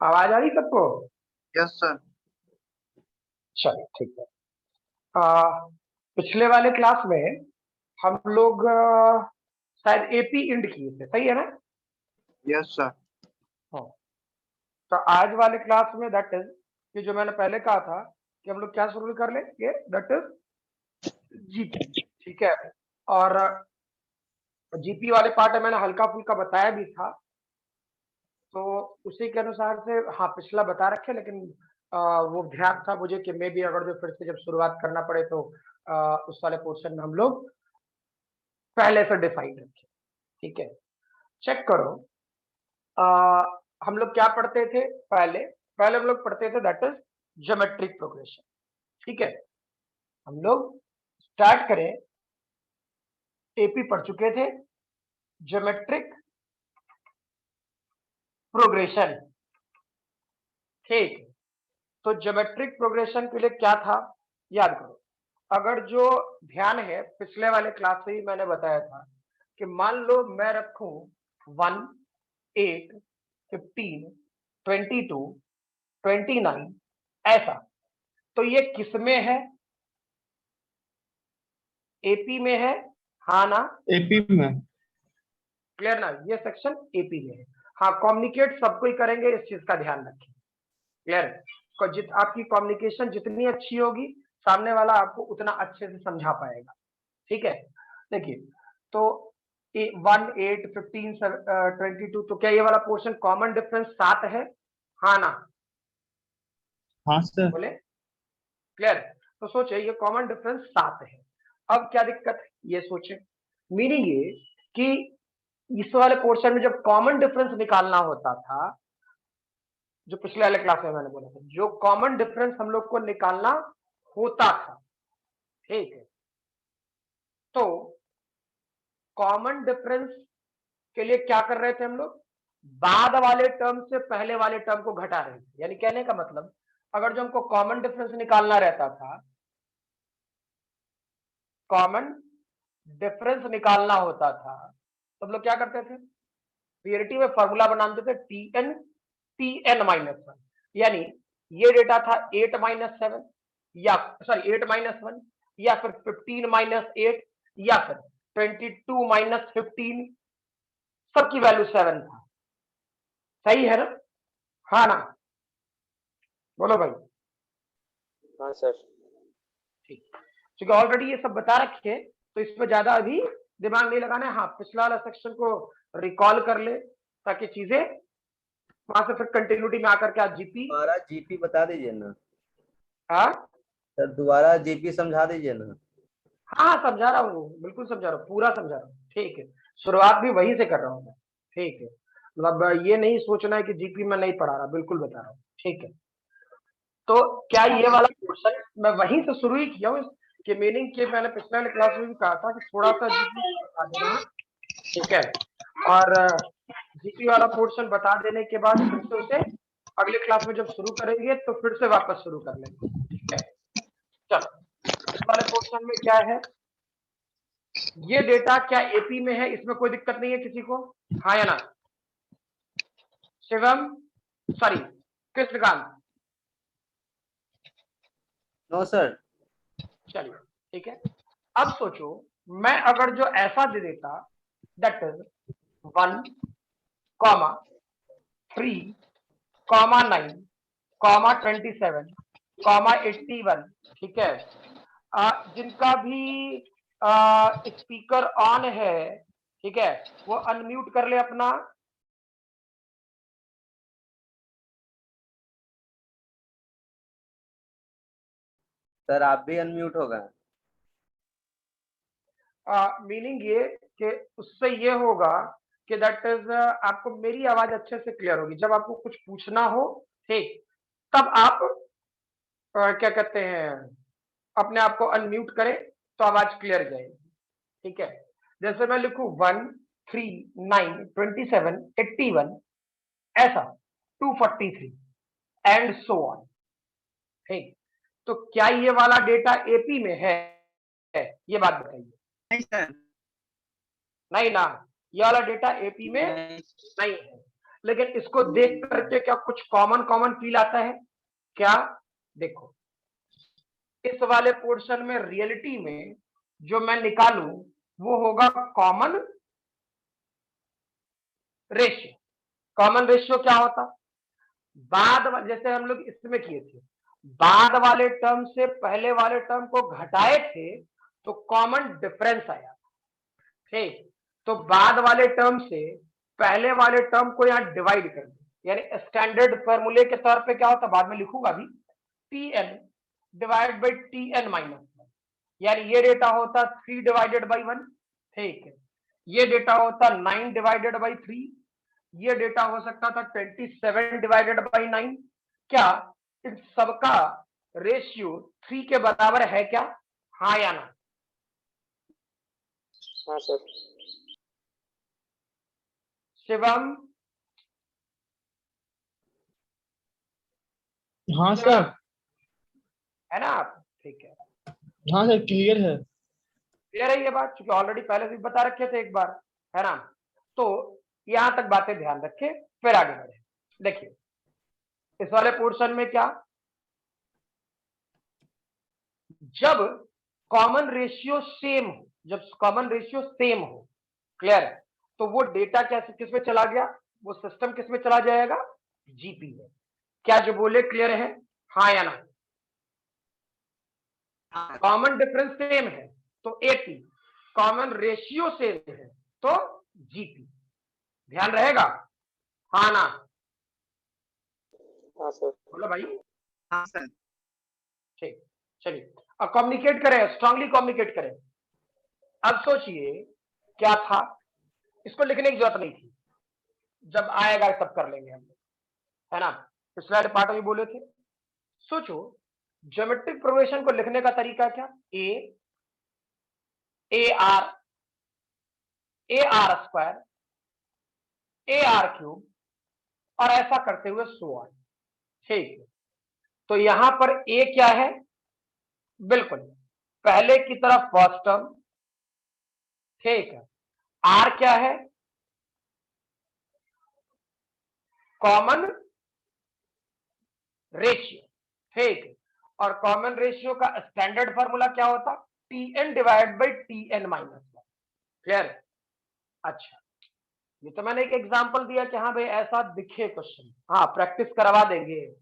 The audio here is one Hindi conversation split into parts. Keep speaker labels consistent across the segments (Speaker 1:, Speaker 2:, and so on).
Speaker 1: आवाज आ रही सबको?
Speaker 2: Yes sir.
Speaker 1: चलिए ठीक है। पिछले वाले क्लास में हम लोग शायद एपी इंड किए थे, सही है ना?
Speaker 2: Yes sir.
Speaker 1: हाँ। तो आज वाले क्लास में दैट इज कि जो मैंने पहले कहा था कि हम लोग क्या शुरू कर लेंगे, दैट इज जीपी। ठीक है। और जीपी वाले पार्ट में मैंने हल्का फुल्का बताया भी था, तो उसी के अनुसार से हाँ पिछला बता रखे, लेकिन वो ध्यान था मुझे कि मे भी अगर जो फिर से जब शुरुआत करना पड़े तो उस वाले पोर्शन में हम लोग पहले से डिफाइन रखें। ठीक है, चेक करो। आ, हम लोग क्या पढ़ते थे पहले? पहले हम लोग पढ़ते थे दैट इज ज्योमेट्रिक प्रोग्रेशन। ठीक है, हम लोग स्टार्ट करें, एपी पढ़ चुके थे, ज्योमेट्रिक प्रोग्रेशन। ठीक, तो ज्योमेट्रिक प्रोग्रेशन के लिए क्या था याद करो। अगर जो ध्यान है पिछले वाले क्लास से ही मैंने बताया था कि मान लो मैं रखूं 1, 8, 15, 22, 29 ऐसा, तो ये किस में है? एपी में है, हाँ ना?
Speaker 3: एपी में।
Speaker 1: क्लियर ना? ये सेक्शन एपी में है। हाँ, कम्युनिकेट सबको ही करेंगे, इस चीज का ध्यान रखें। क्लियर? आपकी कम्युनिकेशन जितनी अच्छी होगी, सामने वाला आपको उतना अच्छे से समझा पाएगा। ठीक है, देखिए तो 1, 8, 15, 22, तो क्या ये वाला पोर्शन कॉमन डिफरेंस 7 है? हाँ ना?
Speaker 3: हाँ सर।
Speaker 1: बोले क्लियर? तो सोचे ये कॉमन डिफरेंस 7 है। अब क्या दिक्कत है ये सोचे। मीनिंग ये कि इस वाले पोर्शन में जब कॉमन डिफरेंस निकालना होता था, जो पिछले वाले क्लास में मैंने बोला था, जो कॉमन डिफरेंस हम लोग को निकालना होता था, ठीक है, तो कॉमन डिफरेंस के लिए क्या कर रहे थे हम लोग? बाद वाले टर्म से पहले वाले टर्म को घटा रहे थे। यानी कहने का मतलब, अगर जो हमको कॉमन डिफरेंस निकालना रहता था, कॉमन डिफरेंस निकालना होता था, तो हम लोग क्या करते थे? पीएलटी में फॉर्मूला बनाते थे टी एन यानी ये डेटा था 8-7, या सॉरी 8-1, या फिर 15-8, या फिर 22-15, सबकी वैल्यू 7 था। सही है ना? हाँ ना? बोलो भाई।
Speaker 4: हाँ सर।
Speaker 1: ठीक, क्योंकि ऑलरेडी ये सब बता रखे, तो इस पर ज्यादा अभी दिमाग नहीं लगाना है। हाँ, पिछला वाला सेक्शन को रिकॉल कर ले, ताकि चीजें वहां से फिर कंटिन्यूटी में आकर के आज जीपी।
Speaker 4: दोबारा जीपी बता दीजिए ना
Speaker 1: हाँ
Speaker 4: सर, दोबारा जीपी समझा दीजिए ना।
Speaker 1: हाँ, समझा रहा हूँ, बिल्कुल समझा रहा हूँ, पूरा समझा रहा हूँ। ठीक है, शुरुआत भी वहीं से कर रहा हूँ मैं। ठीक है, मतलब ये नहीं सोचना है कि जीपी में नहीं पढ़ा रहा, बिल्कुल बता रहा हूँ। ठीक है, तो क्या ये वाला क्वेश्चन मैं वहीं से शुरू ही किया हूँ कि मीनिंग के मैंने पिछले वाले क्लास में भी कहा था कि थोड़ा सा जीपी बता देना। ठीक है, और जीपी वाला पोर्शन बता देने के बाद फिर से उसे अगले क्लास में जब शुरू करेंगे तो फिर से वापस शुरू कर लेंगे। ठीक है, चलो इस वाले पोर्शन में क्या है? ये डेटा क्या एपी में है? इसमें कोई दिक्कत नहीं है किसी को? हाँ या ना? Shivam, sorry Krishnakant.
Speaker 4: No sir.
Speaker 1: चलिए ठीक है, अब सोचो मैं अगर जो ऐसा दे देता, दैट इज 1, 3, 9, 27, 81। ठीक है, जिनका भी स्पीकर ऑन है, ठीक है, वो अनम्यूट कर ले अपना।
Speaker 4: सर आप भी अनम्यूट हो गए।
Speaker 1: मीनिंग ये कि उससे ये होगा कि दैट इज आपको मेरी आवाज अच्छे से क्लियर होगी। जब आपको कुछ पूछना हो, ठीक, तब आप क्या कहते हैं, अपने आप को अनम्यूट करें तो आवाज क्लियर जाएगी। ठीक है, जैसे मैं लिखूं 1, 3, 9, 27, 81 ऐसा, 243 एंड सो ऑन। ठीक, तो क्या ये वाला डेटा एपी में है? ये बात बताइए।
Speaker 2: नहीं सर।
Speaker 1: नहीं ना, ये वाला डेटा एपी में
Speaker 2: नहीं।
Speaker 1: नहीं है। लेकिन इसको देख करके क्या कुछ कॉमन फील आता है क्या? देखो इस वाले पोर्शन में रियलिटी में जो मैं निकालूं वो होगा कॉमन रेशियो। कॉमन रेशियो क्या होता? बाद जैसे हम लोग इसमें किए थे, बाद वाले टर्म से पहले वाले टर्म को घटाए थे तो कॉमन डिफरेंस आया। ठीक, तो बाद वाले टर्म से पहले वाले टर्म को यहां डिवाइड कर दे, यानी स्टैंडर्ड फॉर्मूले के तौर पे क्या होता, बाद में लिखूंगा भी, Tn divide by Tn minus, यानी ये डेटा होता 3 डिवाइडेड बाई 1। ठीक है, ये डेटा होता 9 डिवाइडेड बाई 3, ये डेटा हो सकता था 27 डिवाइडेड बाई 9। क्या इन सबका रेशियो 3 के बराबर है क्या? हाँ या ना?
Speaker 5: हाँ सर।
Speaker 1: शिवम,
Speaker 3: हाँ सर।
Speaker 1: है ना आप? ठीक है,
Speaker 3: हाँ सर, क्लियर है।
Speaker 1: क्लियर है ये बात, क्योंकि ऑलरेडी पहले भी बता रखे थे एक बार, है ना? तो यहां तक बातें ध्यान रखें, फिर आगे बढ़े। देखिए इस वाले पोर्शन में क्या, जब कॉमन रेशियो सेम हो, जब कॉमन रेशियो सेम हो, क्लियर है, तो वो डेटा कैसे किस में चला गया, वो सिस्टम किस में चला जाएगा? जीपी में। क्या जो बोले क्लियर है? हाँ या ना? कॉमन डिफरेंस सेम है तो 80, कॉमन रेशियो सेम है तो जीपी। ध्यान रहेगा? हाँ ना?
Speaker 5: हाँ सर।
Speaker 1: बोलो भाई।
Speaker 2: हाँ सर।
Speaker 1: ठीक, चलिए अब कम्युनिकेट करें, स्ट्रांगली कम्युनिकेट करें। अब सोचिए क्या था, इसको लिखने की जरूरत नहीं थी, जब आएगा तब कर लेंगे हम, है ना? पिछले पार्ट में बोले थे। सोचो ज्योमेट्रिक प्रोग्रेशन को लिखने का तरीका क्या? A R square, A R cube, और ऐसा करते हुए सो ऑन। ठीक है, तो यहां पर ए क्या है? बिल्कुल पहले की तरफ फर्स्ट टर्म। ठीक है, आर क्या है? Common ratio. ठीक है, और कॉमन रेशियो का स्टैंडर्ड फार्मूला क्या होता? Tn divide by Tn minus 1। Clear? अच्छा, ये तो मैंने एक एग्जांपल दिया कि हाँ भाई ऐसा दिखे क्वेश्चन, हाँ प्रैक्टिस करवा देंगे,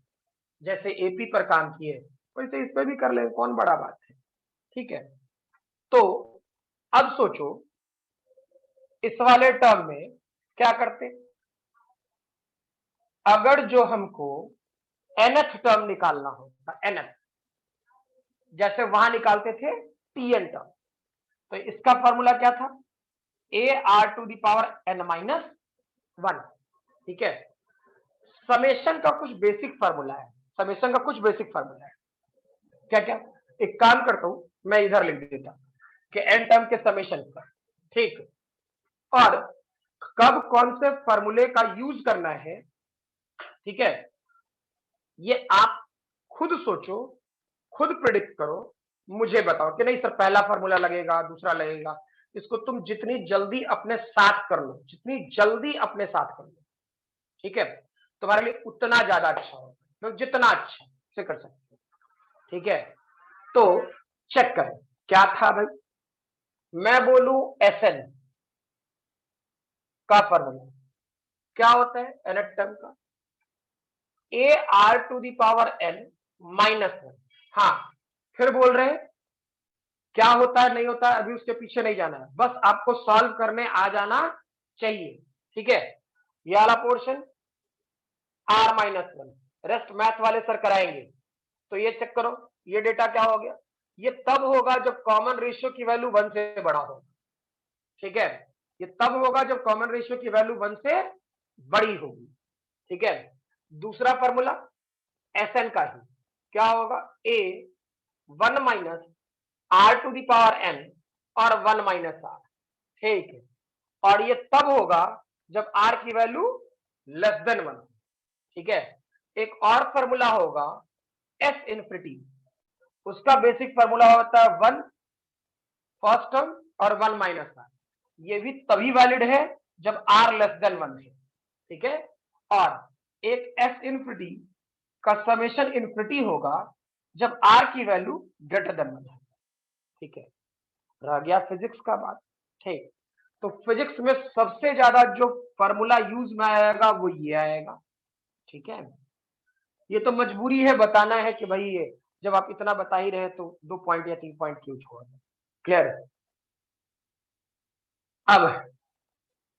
Speaker 1: जैसे एपी पर काम किए वैसे इस पे भी कर ले, कौन बड़ा बात है। ठीक है, तो अब सोचो इस वाले टर्म में क्या करते, अगर जो हमको nth टर्म निकालना होता, nth, जैसे वहां निकालते थे Tn टर्म, तो इसका फॉर्मूला क्या था? A r to the power n minus 1। ठीक है, समेशन का कुछ बेसिक फार्मूला है, समेशन का कुछ बेसिक फार्मूला है। क्या क्या? एक काम करता हूं, मैं इधर लिख देता कि एन टर्म के समेशन का। ठीक, और कब कौन से फार्मूले का यूज करना है, ठीक है, ये आप खुद सोचो, खुद प्रिडिक्ट करो, मुझे बताओ कि नहीं सर पहला फार्मूला लगेगा, दूसरा लगेगा। इसको तुम जितनी जल्दी अपने साथ कर लो, जितनी जल्दी अपने साथ कर लो, ठीक है, तुम्हारे लिए उतना ज्यादा अच्छा होगा, तो जितना अच्छा से कर सकते हो। ठीक है, तो चेक करें क्या था भाई, मैं बोलूं Sn का फॉर्मूला क्या होता है, nth टर्म का a r to the power n minus 1। हाँ, फिर बोल रहे हैं क्या होता है नहीं होता है, अभी उसके पीछे नहीं जाना है, बस आपको सॉल्व करने आ जाना चाहिए। ठीक है, ये वाला portion r minus 1, rest math वाले सर कराएंगे। तो ये चेक करो, ये डेटा क्या हो गया, ये तब होगा जब कॉमन रेशियो की वैल्यू 1 से बड़ा हो। ठीक है, ये तब होगा जब कॉमन रेशियो की वैल्यू 1 से बड़ी होगी। ठीक है, दूसरा फॉर्मूला Sn का ही क्या होगा, a 1 minus r to the power n और 1 माइनस r। ठीक है, और ये तब होगा जब r की वैल्यू लेस देन 1। ठीक है, एक और फॉर्मूला होगा s इन्फिनिटी, उसका बेसिक फॉर्मूला होता है 1 फर्स्ट टर्म और 1 माइनस r। ये भी तभी वैलिड है जब r लेस देन 1 है। ठीक है, और एक एस इन्फिनिटी का समेशन इन्फिनिटी होगा जब आर की वैल्यू ग्रेटर देन 1 है। ठीक है, रह गया फिजिक्स का बात। ठीक, तो फिजिक्स में सबसे ज्यादा जो फॉर्मूला यूज में आएगा वो ये आएगा। ठीक है, ये तो मजबूरी है, बताना है कि भाई ये जब आप इतना बता ही रहे तो 2 पॉइंट या 3 पॉइंट क्यों छोड़ दें। क्लियर है? अब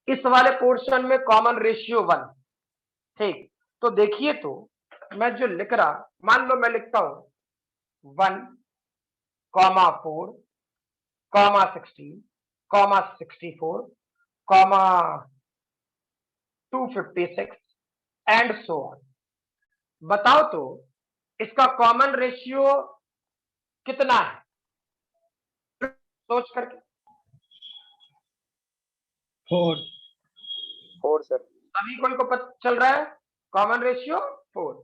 Speaker 1: इस वाले पोर्शन में कॉमन रेशियो 1। ठीक, तो देखिए, तो मैं जो लिख रहा, मान लो मैं लिखता हूं 1, 4, 16, 64, 256 एंड सो ऑन। बताओ तो इसका कॉमन रेशियो कितना है, सोच करके।
Speaker 3: 4।
Speaker 5: 4 सर।
Speaker 1: सभी कोई को पता चल रहा है कॉमन रेशियो 4।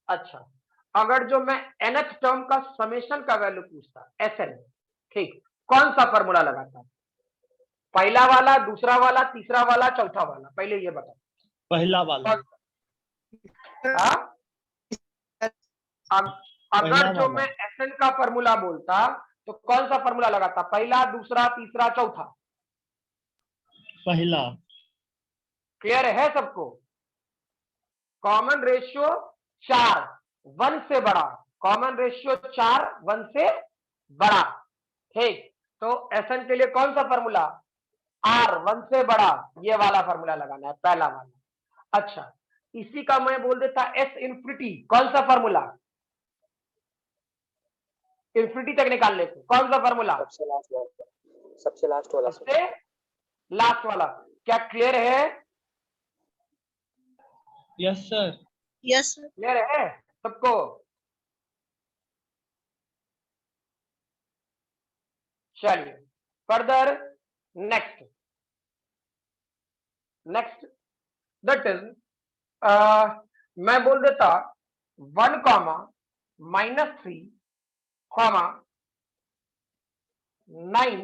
Speaker 1: अच्छा, अगर जो मैं nth टर्म का समेशन का वैल्यू पूछता, Sn, ठीक, कौन सा फॉर्मूला लगाता? पहला वाला, दूसरा वाला, तीसरा वाला, चौथा वाला? पहले ये बताओ।
Speaker 3: पहला वाला।
Speaker 1: हाँ? अगर
Speaker 3: पहला
Speaker 1: जो
Speaker 3: वाला।
Speaker 1: मैं Sn का फॉर्मूला बोलता तो कौन सा फॉर्मूला लगाता? पहला, दूसरा, तीसरा, चौथा?
Speaker 3: पहला।
Speaker 1: क्लियर है सबको? कॉमन रेशियो 4, 1 से बड़ा। कॉमन रेशियो 4, 1 से बड़ा। ठीक, तो Sn के लिए कौन सा फॉर्मूला? R, 1 से बड़ा, ये वाला फॉर्मूला लगाना है, पहला वाला। अच्छा, इसी का मैं बोल देता S इन्फिनिटी, कौन सा फॉर्मूला? इन्फिनिटी तक निकालने को कौन सा फॉर्मूला?
Speaker 5: सबसे लास्ट वाला। सबसे लास्ट वाला सर।
Speaker 1: सबसे लास्ट वाला। क्या क्लियर है?
Speaker 3: Yes sir.
Speaker 6: Yes sir.
Speaker 1: Clear है सबको? चलिए फर्दर, नेक्स्ट दैट इज, मैं बोल देता 1, -3, 9,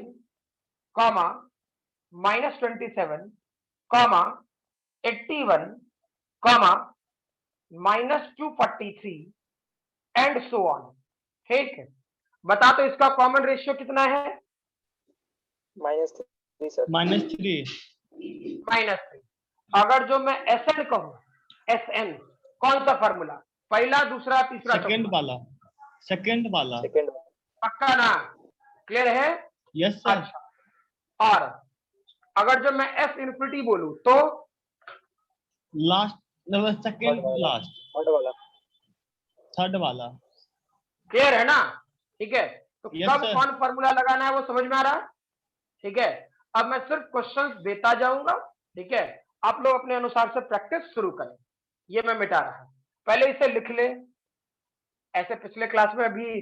Speaker 1: -27, -81, -243 एंड सो ऑन। ठीक है, बता तो इसका कॉमन रेशियो कितना है?
Speaker 5: -3 सर।
Speaker 3: -3।
Speaker 1: -3। अगर जो मैं Sn कहूं, Sn कौन सा फॉर्मूला? पहला, दूसरा, तीसरा,
Speaker 3: सेकंड
Speaker 1: चौथा?
Speaker 3: वाला। सेकंड वाला।
Speaker 5: सेकंड।
Speaker 1: पक्का ना? क्लियर है?
Speaker 3: Yes sir.
Speaker 1: अच्छा, और अगर जो मैं S इन्फिनिटी बोलूं तो
Speaker 3: लास्ट, सेकंड लास्ट।
Speaker 5: थर्ड वाला।
Speaker 3: थर्ड वाला।
Speaker 1: क्लियर है ना? ठीक है, तो
Speaker 3: Yes,
Speaker 1: कब
Speaker 3: sir.
Speaker 1: कौन फॉर्मूला लगाना है वो समझ में आ रहा है? ठीक है, अब मैं सिर्फ क्वेश्चंस देता जाऊंगा। ठीक है, आप लोग अपने अनुसार से प्रैक्टिस शुरू करें। ये मैं मिटा रहा हूं, पहले इसे लिख ले। ऐसे पिछले क्लास में अभी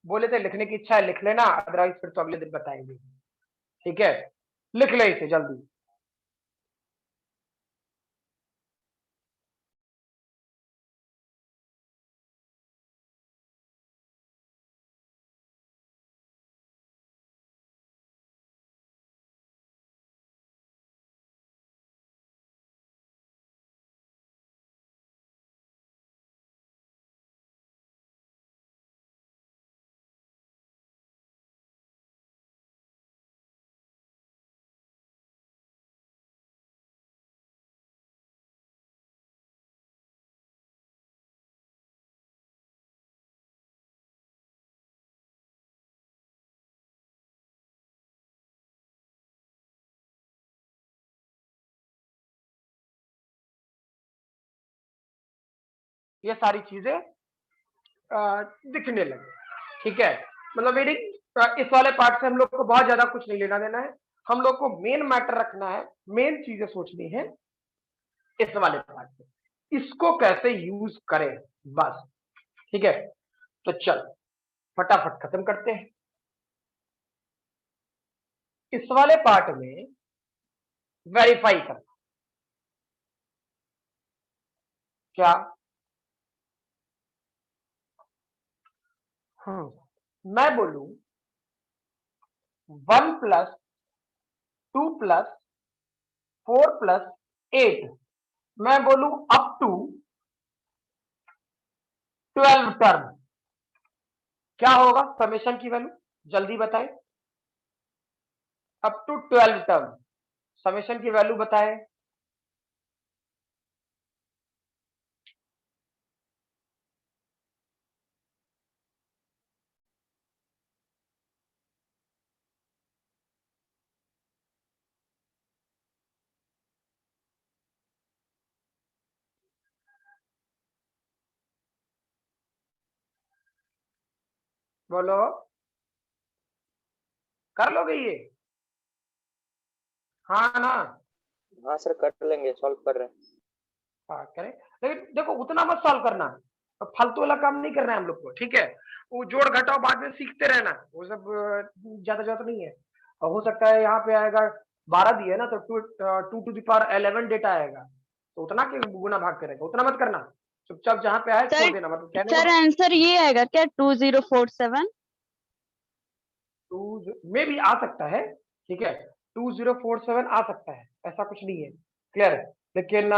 Speaker 1: बोले थे लिखने की इच्छा है, लिख लेना, अदरवाइज फिर तो अगले दिन बताएंगे। ठीक है, लिख ले इसे जल्दी। ये सारी चीजें दिखने लगे। ठीक है, मतलब मेरी इस वाले पार्ट से हम लोग को बहुत ज्यादा कुछ नहीं लेना देना है। हम लोग को मेन मैटर रखना है, मेन चीजें सोचनी है इस वाले पार्ट से, इसको कैसे यूज करें, बस। ठीक है, तो चल फटाफट खत्म करते हैं। इस वाले पार्ट में वेरीफाई करना, क्या मैं बोलूं 1 + 2 + 4 + 8 मैं बोलूं अप टू 12 टर्म, क्या होगा समेशन की वैल्यू, जल्दी बताएं। अप टू 12 टर्म समेशन की वैल्यू बताएं। बोलो, कर लोगे ये? हाँ ना?
Speaker 5: हाँ सर कर लेंगे, सॉल्व कर रहे हैं।
Speaker 1: हाँ करें, लेकिन देखो उतना मत सॉल्व करना, फालतू वाला काम नहीं करना है हम लोग को, ठीक है? वो जोड़ घटाओ बाद में सीखते रहना, वो सब ज्यादा जरूरत नहीं है। और हो सकता है यहाँ पे आएगा 12 दिए ना, तो 2 टू द पावर 11 डेटा आएगा, तो उतना के गुना भाग करेगा, उतना मत करना, चुपचाप जहाँ पे आए छोड़ देना, मतलब कहने
Speaker 6: सर आंसर ये आएगा क्या 2047?
Speaker 1: में भी आ सकता है, ठीक है, 2047 आ सकता है, ऐसा कुछ नहीं है, क्लियर है? लेकिन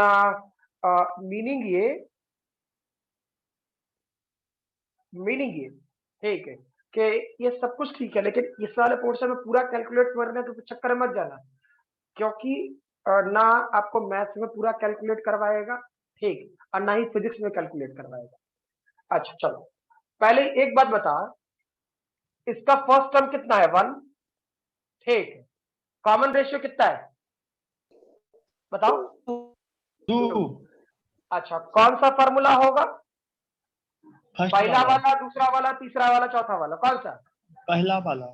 Speaker 1: मीनिंग ये ठीक है कि ये सब कुछ ठीक है, लेकिन इस वाले पोर्शन में पूरा कैलकुलेट करने के चक्कर में मत जाना, क्योंकि ना आपको मैथ्स में पूरा कैलकुलेट करवाएगा, ठीक, और ना ही फिजिक्स में कैलकुलेट करवाएगा। अच्छा चलो, पहले एक बात बता, इसका फर्स्ट टर्म कितना है? 1, ठीक है। कॉमन रेशियो कितना है बताओ?
Speaker 3: 2
Speaker 1: अच्छा, कौन सा फॉर्मूला होगा?
Speaker 3: फर्स्ट
Speaker 1: पहला
Speaker 3: वाला,
Speaker 1: वाला, दूसरा वाला, तीसरा वाला, चौथा वाला, कौन सा?
Speaker 3: पहला वाला।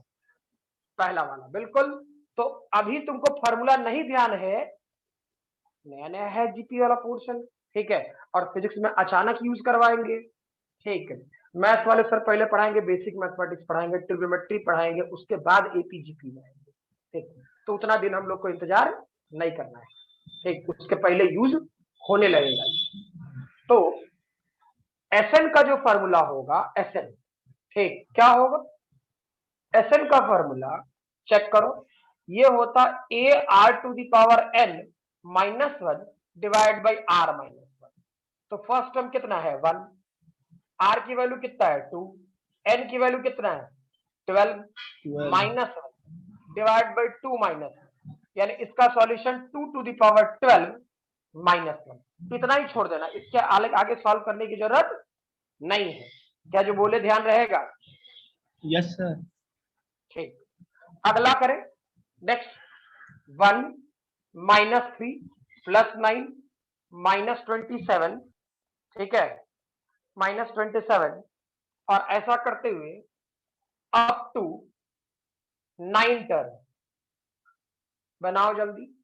Speaker 1: पहला वाला, बिल्कुल। तो अभी तुमको फॉर्मूला नहीं ध्यान है, नया नया है जीपी वाला पोर्शन, ठीक है, और फिजिक्स में अचानक यूज करवाएंगे, ठीक है। मैथ्स वाले सर पहले पढ़ाएंगे, बेसिक मैथमेटिक्स पढ़ाएंगे, ट्रिग्नोमेट्री पढ़ाएंगे, उसके बाद एपी जीपी आएंगे, ठीक। तो उतना दिन हम लोग को इंतजार नहीं करना है, ठीक, उसके पहले यूज होने लगेगा। तो एसएन का जो फॉर्मूला होगा, एसएन, ठीक, क्या होगा? एसएन का फॉर्मूला चेक करो, ये होता a r to the power n -1 divide by r -1। तो फर्स्ट टर्म कितना है? 1, आर की वैल्यू कितना है? 2, एन की वैल्यू कितना है? 12 -1 डिवाइड बाई 2 -1, यानी इसका सॉल्यूशन 2 टू द पावर 12 -1। इतना ही छोड़ देना, इसके आगे सॉल्व करने की जरूरत नहीं है। क्या जो बोले ध्यान रहेगा?
Speaker 3: Yes sir.
Speaker 1: ठीक, अगला करें, नेक्स्ट 1 -3 +9 -27, ठीक है, -27, और ऐसा करते हुए अप टू 9 टर्म बनाओ जल्दी।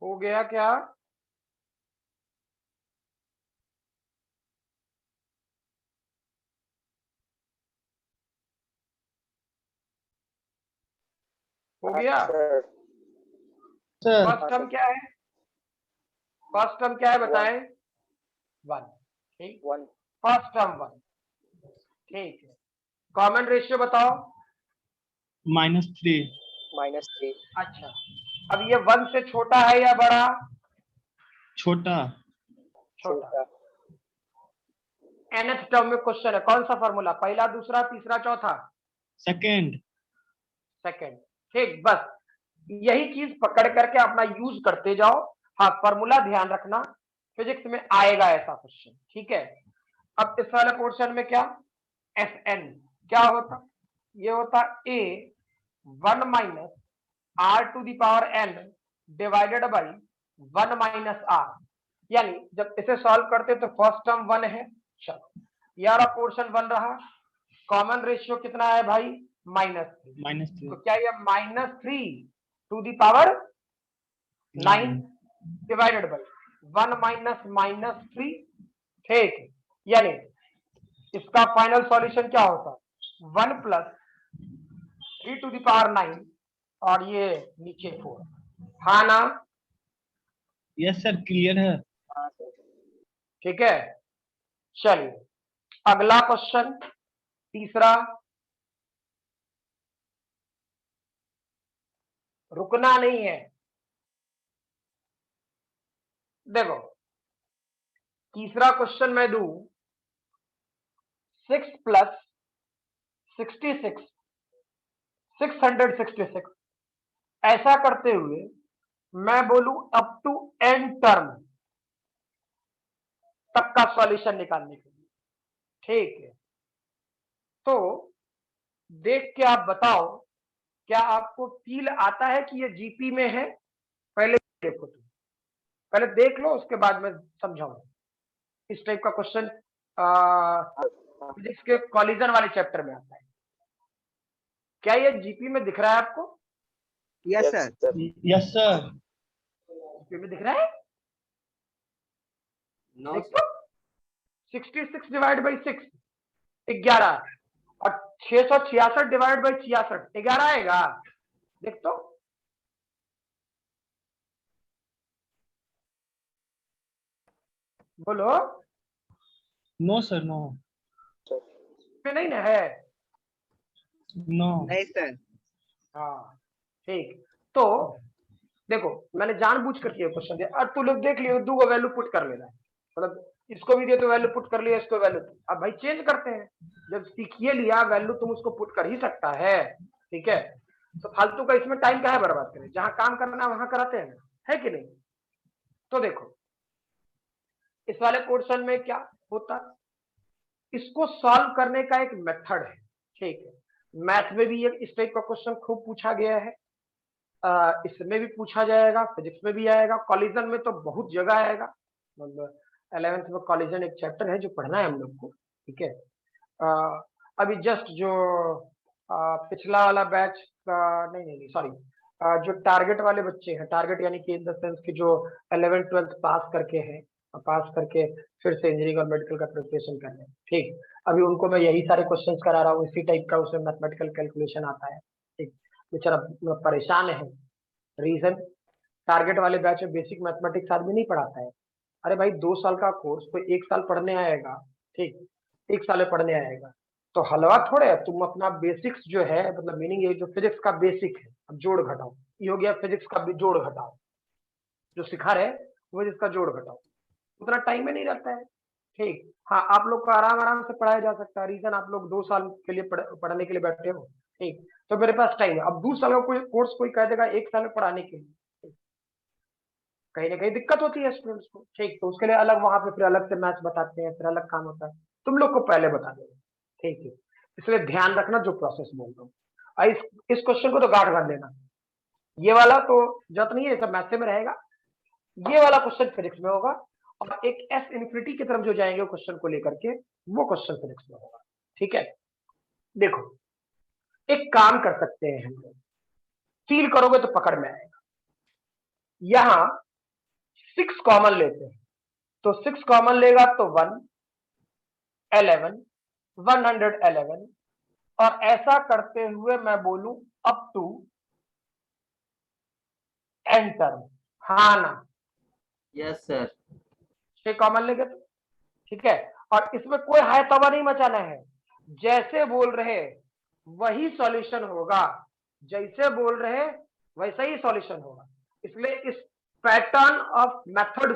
Speaker 1: हो गया क्या? हो गया?
Speaker 5: सर
Speaker 3: सर
Speaker 1: फर्स्ट टर्म क्या है? फर्स्ट टर्म क्या है बताएं? 1, ठीक,
Speaker 5: 1
Speaker 1: फर्स्ट टर्म 1, ठीक है। कॉमन रेशियो बताओ।
Speaker 3: -3।
Speaker 5: -3
Speaker 1: अच्छा, अब ये 1 से छोटा है या बड़ा?
Speaker 3: छोटा।
Speaker 1: छोटा। nth टर्म में क्वेश्चन है, कौन सा फॉर्मूला? पहला, दूसरा, तीसरा, चौथा?
Speaker 3: सेकंड।
Speaker 1: सेकंड, ठीक, बस यही चीज पकड़ करके अपना यूज करते जाओ। हाँ, फॉर्मूला ध्यान रखना, फिजिक्स में आएगा ऐसा क्वेश्चन, ठीक है। अब इस वाले पोर्शन में क्या? एस एन क्या होता? ये होता a 1 -r to the power n divided by 1 -r, यानी जब इसे सॉल्व करते तो फर्स्ट टर्म 1 है, चलो ये वाला पोर्शन 1 रहा, कॉमन रेशियो कितना है भाई? -3।
Speaker 3: -3।
Speaker 1: तो क्या ये -3 to the power 9 divided by 1 minus minus 3, ठीक है। यानी इसका फाइनल सॉल्यूशन क्या होता है 1 प्लस 3 टू द पावर 9 और ये नीचे 4। हाँ ना?
Speaker 3: यस सर, क्लियर है।
Speaker 5: हाँ सर।
Speaker 1: ठीक है, चलिए अगला क्वेश्चन, तीसरा। रुकना नहीं है, देखो तीसरा क्वेश्चन मैं दूं 6 प्लस 66 666, ऐसा करते हुए मैं बोलूं अप टू n टर्म तक का सॉल्यूशन निकालने के लिए, ठीक है। तो देख के आप बताओ क्या आपको फील आता है कि ये जीपी में है? पहले देखो, तुम पहले देख लो, उसके बाद मैं समझाऊंगा। इस टाइप का क्वेश्चन फिजिक्स के कॉलिजन वाले चैप्टर में आता है। क्या ये जीपी में दिख रहा है आपको?
Speaker 2: Yes sir.
Speaker 3: Yes sir.
Speaker 1: GP में दिख रहा है?
Speaker 4: नो
Speaker 1: देखो 66 डिवाइड बाई 6 11 और 666 डिवाइड बाई 66 11 आएगा। देख तो बोलो।
Speaker 3: No sir, no.
Speaker 1: में नहीं ना है?
Speaker 3: नो।
Speaker 2: नहीं सर।
Speaker 1: हाँ ठीक। तो देखो मैंने जानबूझ कर किया क्वेश्चन दिया, अब तू लोग देख लियो, दो वैल्यू पुट कर लेना, मतलब इसको भी दिया तो वैल्यू पुट कर लिया, इसको वैल्यू। अब भाई चेंज करते हैं, जब सीखिए लिया वैल्यू तुम उसको पुट कर ही सकता है, ठीक है। तो फालतू का इसमें टाइम का है बर्बाद करें, जहां काम करना वहां कराते हैं, है कि नहीं? तो देखो इस वाले क्वेश्चन में क्या होता है, इसको सॉल्व करने का एक मेथड है, ठीक है। मैथ में भी इस टाइप का क्वेश्चन खूब पूछा गया है, इसमें भी पूछा जाएगा, फिजिक्स में भी आएगा, कॉलिजन में तो बहुत जगह आएगा। मतलब 11th में कॉलिजन एक चैप्टर है जो पढ़ना है हम लोग को, ठीक है। अभी जस्ट जो पिछला वाला बैच का, नहीं सॉरी, जो टारगेट वाले बच्चे हैं, टारगेट यानी कि इन द सेंस कि जो 11th 12th पास करके हैं, पास करके फिर से इंजीनियरिंग और मेडिकल का प्रिपरेशन कर रहे हैं, ठीक। अभी उनको मैं यही सारे क्वेश्चंस करा रहा हूँ, इसी टाइप का उसमें मैथमेटिकल कैलकुलेशन आता है, ठीक। बेचारा परेशान है, रीजन टारगेट वाले बैच में बेसिक मैथमेटिक्स आदमी नहीं पढ़ाता है। अरे भाई 2 साल का कोर्स कोई 1 साल पढ़ने आएगा, ठीक, 1 साल में पढ़ने आएगा तो हलवा थोड़े है। तुम अपना बेसिक्स जो है, मतलब मीनिंग ये जो फिजिक्स का बेसिक है, अब जोड़ घटाओ, ये हो गया फिजिक्स का भी जोड़ घटाओ, जो सिखा रहे वो जिसका जोड़ घटाओ, उतना टाइम में नहीं रहता है, ठीक। हाँ आप लोग को आराम आराम से पढ़ाया जा सकता है, रीजन आप लोग 2 साल के लिए पढ़ने के लिए बैठे हो, ठीक। तो मेरे पास टाइम है। अब 2 साल का कोई कोर्स कोई कह देगा 1 साल में पढ़ाने के लिए, कहीं ना कहीं दिक्कत होती है स्टूडेंट्स को, ठीक। तो उसके लिए अलग वहां पे फिर अलग से मैथ्स बताते हैं, फिर अलग काम होता है, तुम लोग को पहले बता देंगे, ठीक है। इसलिए ध्यान रखना जो प्रोसेस बोल रहा हूँ। इस क्वेश्चन को तो गांठ बांध लेना, ये वाला तो जरूरत नहीं है, सब मैथ में रहेगा, ये वाला क्वेश्चन फिजिक्स में होगा, और एक एस इन्फिनिटी की तरफ जो जाएंगे क्वेश्चन को लेकर के, वो क्वेश्चन फिजिक्स में होगा, ठीक है। देखो एक काम कर सकते हैं हम लोग, फील करोगे तो पकड़ में आएगा। यहां 6 कॉमन लेते हैं, तो 6 कॉमन लेगा तो 1 11 111, और ऐसा करते हुए मैं बोलूं अप टू n टर्म, हाँ ना?
Speaker 4: Yes sir.
Speaker 1: 6 कॉमन लेंगे तो, ठीक है। और इसमें कोई हाय तौबा नहीं मचाना है, जैसे बोल रहे वही सॉल्यूशन होगा, जैसे बोल रहे वैसा ही सॉल्यूशन होगा। इसलिए इस pattern of method,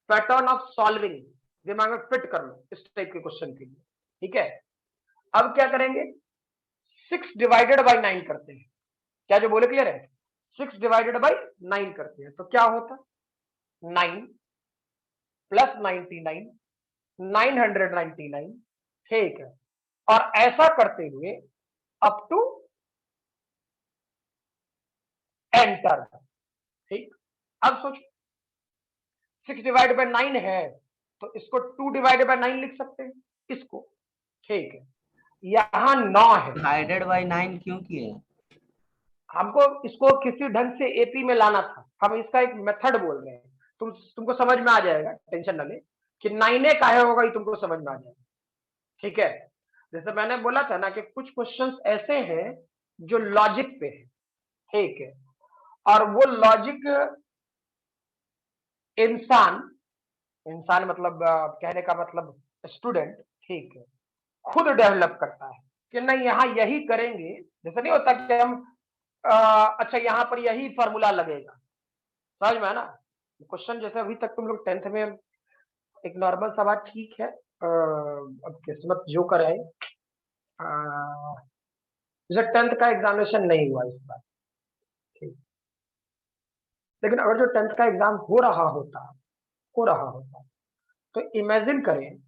Speaker 1: pattern of solving दिमाग में फिट कर लो इस टाइप के क्वेश्चन के लिए, ठीक है। अब क्या करेंगे, 6 डिवाइडेड बाई 9 करते हैं, क्या जो बोले क्लियर है? 6 डिवाइडेड बाई 9 करते हैं तो क्या होता, 9 प्लस 99 999, ठीक है। और ऐसा करते हुए अप टू n टर्म, ठीक। अब सोचो 6 डिवाइड बाय 9 है तो इसको 2 डिवाइडेड बाय 9 लिख सकते हैं इसको, ठीक है। यहां 9 है,
Speaker 4: डिवाइडेड बाई 9 क्यों किए?
Speaker 1: हमको इसको किसी ढंग से एपी में लाना था, हम इसका एक मेथड बोल रहे हैं। तुमको समझ में आ जाएगा, टेंशन ना ले कि 9A काहे होगा, ये तुमको समझ में आ जाएगा। ठीक है, जैसे मैंने बोला था ना कि कुछ क्वेश्चंस ऐसे हैं जो लॉजिक पे है, ठीक है, और वो लॉजिक इंसान मतलब कहने का मतलब स्टूडेंट, ठीक है, खुद डेवलप करता है कि नहीं यहाँ यही करेंगे। जैसे नहीं होता कि हम अच्छा यहाँ पर यही फॉर्मूला लगेगा, समझ में है ना। क्वेश्चन जैसे अभी तक तुम लोग 10th में एक नॉर्मल सा बात, ठीक है, अब किस्मत जो करे, जैसे 10th का एग्जामिनेशन नहीं हुआ इस बार, ठीक, लेकिन अगर जो 10th का एग्जाम हो रहा होता तो इमेजिन करें,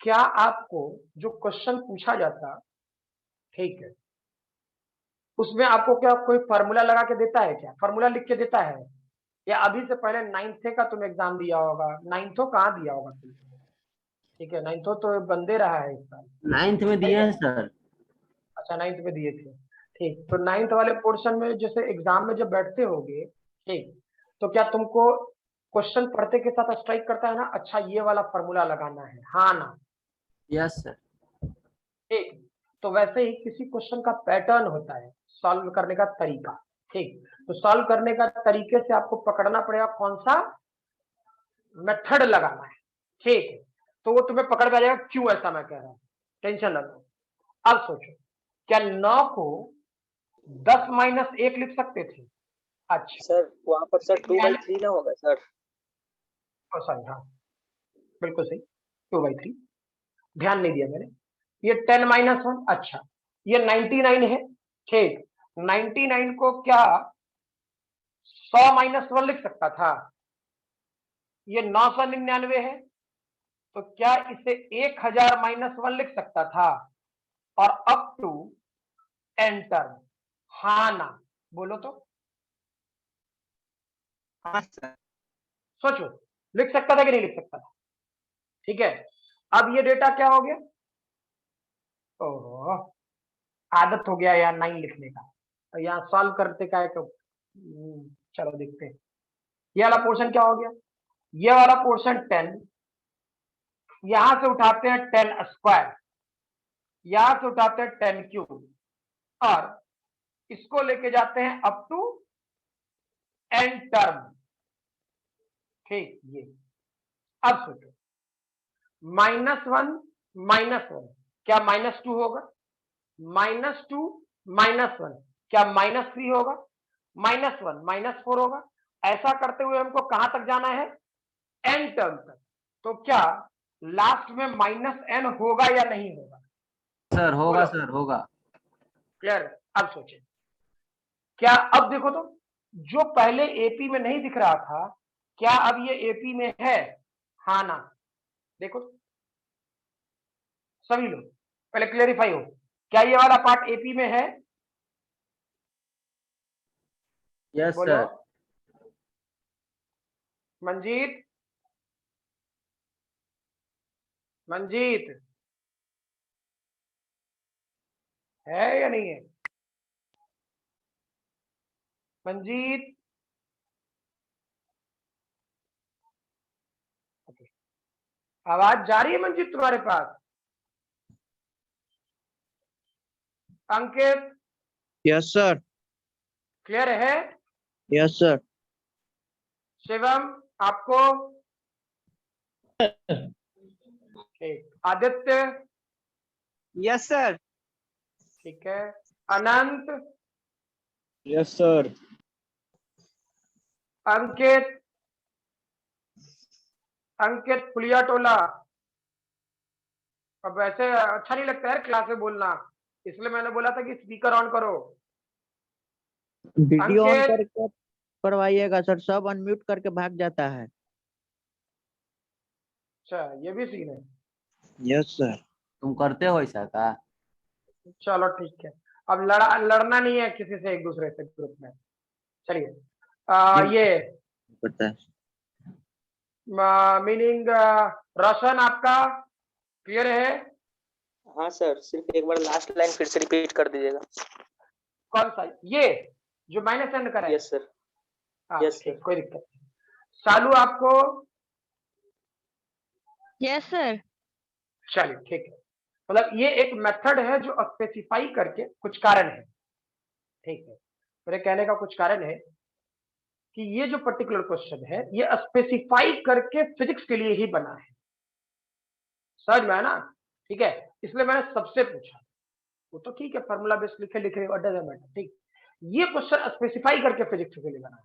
Speaker 1: क्या आपको जो क्वेश्चन पूछा जाता, ठीक है, उसमें आपको क्या कोई फार्मूला लगा के देता है, क्या फार्मूला लिख के देता है, या अभी से पहले 9th का तुम एग्जाम दिया होगा, 9th कहाँ दिया होगा तुम, ठीक है, 9th तो बंदे रहा है इस साल,
Speaker 4: 9th में दिए हैं सर।
Speaker 1: अच्छा 9th में दिए थे, ठीक, तो 9th वाले पोर्शन में जैसे एग्जाम में जब बैठते होगे, ठीक, तो क्या तुमको क्वेश्चन पढ़ते के साथ स्ट्राइक करता है ना, अच्छा ये वाला फार्मूला लगाना है, हाँ ना,
Speaker 4: यस सर।
Speaker 1: ठीक, तो वैसे ही किसी क्वेश्चन का पैटर्न होता है, सॉल्व करने का तरीका, ठीक, तो सॉल्व करने का तरीके से आपको पकड़ना पड़ेगा कौन सा मेथड लगाना है, ठीक है, तो वो तुम्हें पकड़ में आ जाएगा, क्यों ऐसा मैं कह रहा हूं, टेंशन ना लो। अब सोचो, क्या 9 को 10-1 लिख सकते थे? अच्छा
Speaker 5: सर वहाँ पर सर 2/3 ना होगा सर?
Speaker 1: सॉरी, हाँ बिल्कुल सही, 2/3, ध्यान नहीं दिया मैंने। ये 10-1, अच्छा ये 99 है, ठीक, 99 को क्या 100-1 लिख सकता था? ये 999 है, तो क्या इसे 1000-1 लिख सकता था? और अप टू एंटर, हाँ ना, बोलो तो,
Speaker 2: हाँ सर।
Speaker 1: सोचो, लिख सकता था कि नहीं लिख सकता था? ठीक है, अब ये डेटा क्या हो गया, ओहो आदत हो गया यार 9 लिखने का, तो यहाँ सॉल्व करते का है तो चलो देखते हैं, ये वाला पोर्शन क्या हो गया, ये वाला पोर्शन 10, यहां से उठाते हैं 10², यहां से उठाते हैं 10³ और इसको लेके जाते हैं अप टू एन टर्म, ठीक, ये अब सोचो, -1 क्या -2 होगा, -2 -1 क्या -3 होगा, -1 -4 होगा, ऐसा करते हुए हमको कहां तक जाना है, एन टर्म तक, तो क्या लास्ट में -n होगा या नहीं होगा?
Speaker 4: सर होगा,
Speaker 1: बोलो।
Speaker 4: सर होगा।
Speaker 1: क्लियर? अब सोचें, क्या अब देखो तो, जो पहले एपी में नहीं दिख रहा था, क्या अब ये एपी में है, हाँ ना, देखो सभी लोग पहले क्लेरिफाई हो, क्या ये वाला पार्ट एपी में है?
Speaker 4: यस
Speaker 1: बोलो
Speaker 4: सर।
Speaker 1: मंजीत, मंजीत है या नहीं है? मंजीत, आवाज जा रही है मंजीत तुम्हारे पास? Ankit,
Speaker 7: yes sir.
Speaker 1: क्लियर है?
Speaker 7: Yes sir.
Speaker 1: शिवम आपको? ठीक, आदित्य?
Speaker 2: Yes sir.
Speaker 1: ठीक है, अनंत?
Speaker 7: Yes sir.
Speaker 1: अंकित? अंकित पुलिया टोला? अब वैसे अच्छा नहीं लगता है क्लास में बोलना, इसलिए मैंने बोला था कि स्पीकर ऑन करो।
Speaker 7: वीडियो ऑन
Speaker 1: अंकित,
Speaker 7: करके करवाइएगा सर, सब अनम्यूट करके भाग जाता है।
Speaker 1: अच्छा ये भी सीन है?
Speaker 7: Yes sir.
Speaker 4: तुम करते हो ऐसा का?
Speaker 1: चलो ठीक है, अब लड़ना नहीं है किसी से एक दूसरे से ग्रुप में, चलिए ये
Speaker 7: पता है।
Speaker 1: मीनिंग रोशन आपका क्लियर है?
Speaker 5: हाँ सर, सिर्फ एक बार लास्ट लाइन फिर से रिपीट कर दीजिएगा।
Speaker 1: कौन सा, ये जो माइनस एन करा है?
Speaker 5: Yes sir.
Speaker 1: हाँ
Speaker 5: Yes,
Speaker 1: ठीक,
Speaker 5: sir.
Speaker 1: कोई दिक्कत नहीं। चालू आपको?
Speaker 6: Yes sir.
Speaker 1: चलिए ठीक है, मतलब ये एक मेथड है जो स्पेसिफाई करके कुछ कारण है, ठीक है। मेरे कहने का कुछ कारण है कि ये जो पर्टिकुलर क्वेश्चन है ये स्पेसिफाई करके फिजिक्स के लिए ही बना है, समझ में है ना? ठीक है, इसलिए मैंने सबसे पूछा। वो तो ठीक है, फार्मूला बेस लिखे लिखे व्हाट डज इट मैटर, ठीक। ये क्वेश्चन स्पेसिफाई करके फिजिक्स के लिए बना है,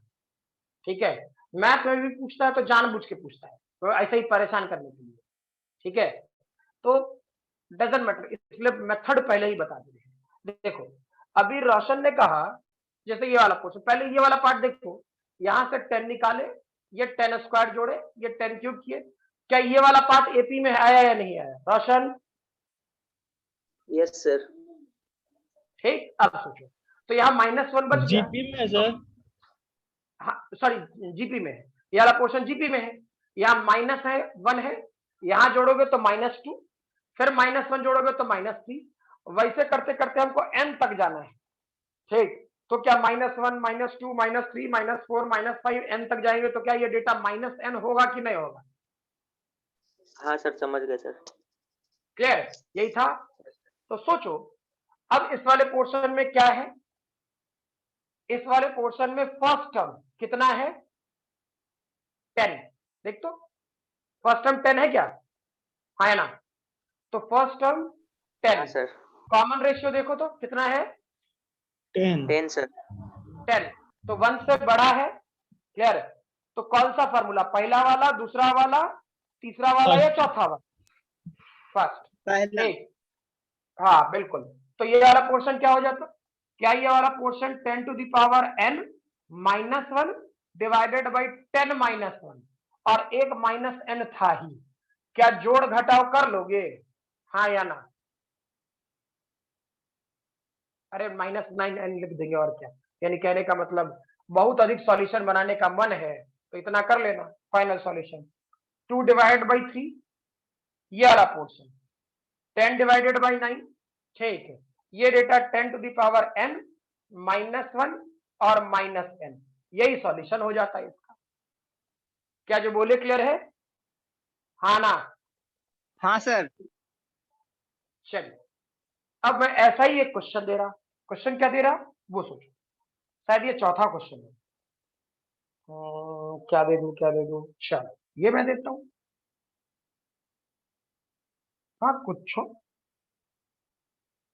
Speaker 1: ठीक है। मैथ में भी पूछता है तो जानबूझ के पूछता है, तो ऐसे ही परेशान करने के लिए, ठीक है। तो डजंट मैटर, इसलिए मेथड पहले ही बता दे। देखो अभी रोशन ने कहा, जैसे ये वाला क्वेश्चन, पहले ये वाला पार्ट देखो, यहां से 10 निकाले, ये 10 स्क्वायर जोड़े, ये 10 क्यूब किए, क्या ये वाला पार्ट एपी में आया या नहीं आया रोशन?
Speaker 5: Yes sir.
Speaker 1: ठीक, अब सोचो, तो यहाँ -1 बच गया।
Speaker 3: जीपी में है सर।
Speaker 1: हाँ सॉरी, जीपी में है, ये वाला पोर्शन जीपी में है। यहाँ -1 है, यहाँ जोड़ोगे तो -2, फिर -1 जोड़ोगे तो -3, वैसे करते करते हमको n तक जाना है, ठीक। तो क्या -1 -2 -3 -4 -5 n तक जाएंगे तो क्या ये डेटा -n होगा कि नहीं होगा?
Speaker 5: हाँ सर, समझ गए सर।
Speaker 1: क्लियर, यही था। तो सोचो अब इस वाले पोर्शन में क्या है, इस वाले पोर्शन में फर्स्ट टर्म कितना है? 10। देख तो फर्स्ट टर्म 10 है क्या? हाँ है ना? तो फर्स्ट टर्म 10।
Speaker 5: हाँ सर।
Speaker 1: कॉमन रेशियो देखो तो कितना है?
Speaker 3: 10
Speaker 5: सर।
Speaker 1: 10, तो 1 से बड़ा है, क्लियर। तो कौन सा फार्मूला, पहला वाला, दूसरा वाला, तीसरा वाला या चौथा वाला? फर्स्ट,
Speaker 2: पहला।
Speaker 1: ठीक, हाँ बिल्कुल। तो ये वाला पोर्शन क्या हो जाता? क्या ये वाला portion 10 to the power n -1 divided by 10 -1, और एक -n था ही, क्या जोड़ घटाव कर लोगे, हाँ या ना? अरे -9n लिख देंगे और क्या, यानी कहने का मतलब बहुत अधिक सॉल्यूशन बनाने का मन है तो इतना कर लेना। फाइनल सॉल्यूशन 2 डिवाइडेड बाई 3, ये वाला पोर्शन 10 डिवाइडेड बाई 9, ठीक है। ये data 10 to the power n -1 और -n, यही सॉल्यूशन हो जाता है इसका। क्या जो बोले क्लियर है, हाँ ना?
Speaker 2: हाँ सर।
Speaker 1: चलिए अब मैं ऐसा ही एक क्वेश्चन दे रहा, क्वेश्चन क्या दे रहा वो सोचो, शायद ये चौथा क्वेश्चन है। क्या दे दूं, चलो ये मैं देता हूं, हाँ कुछ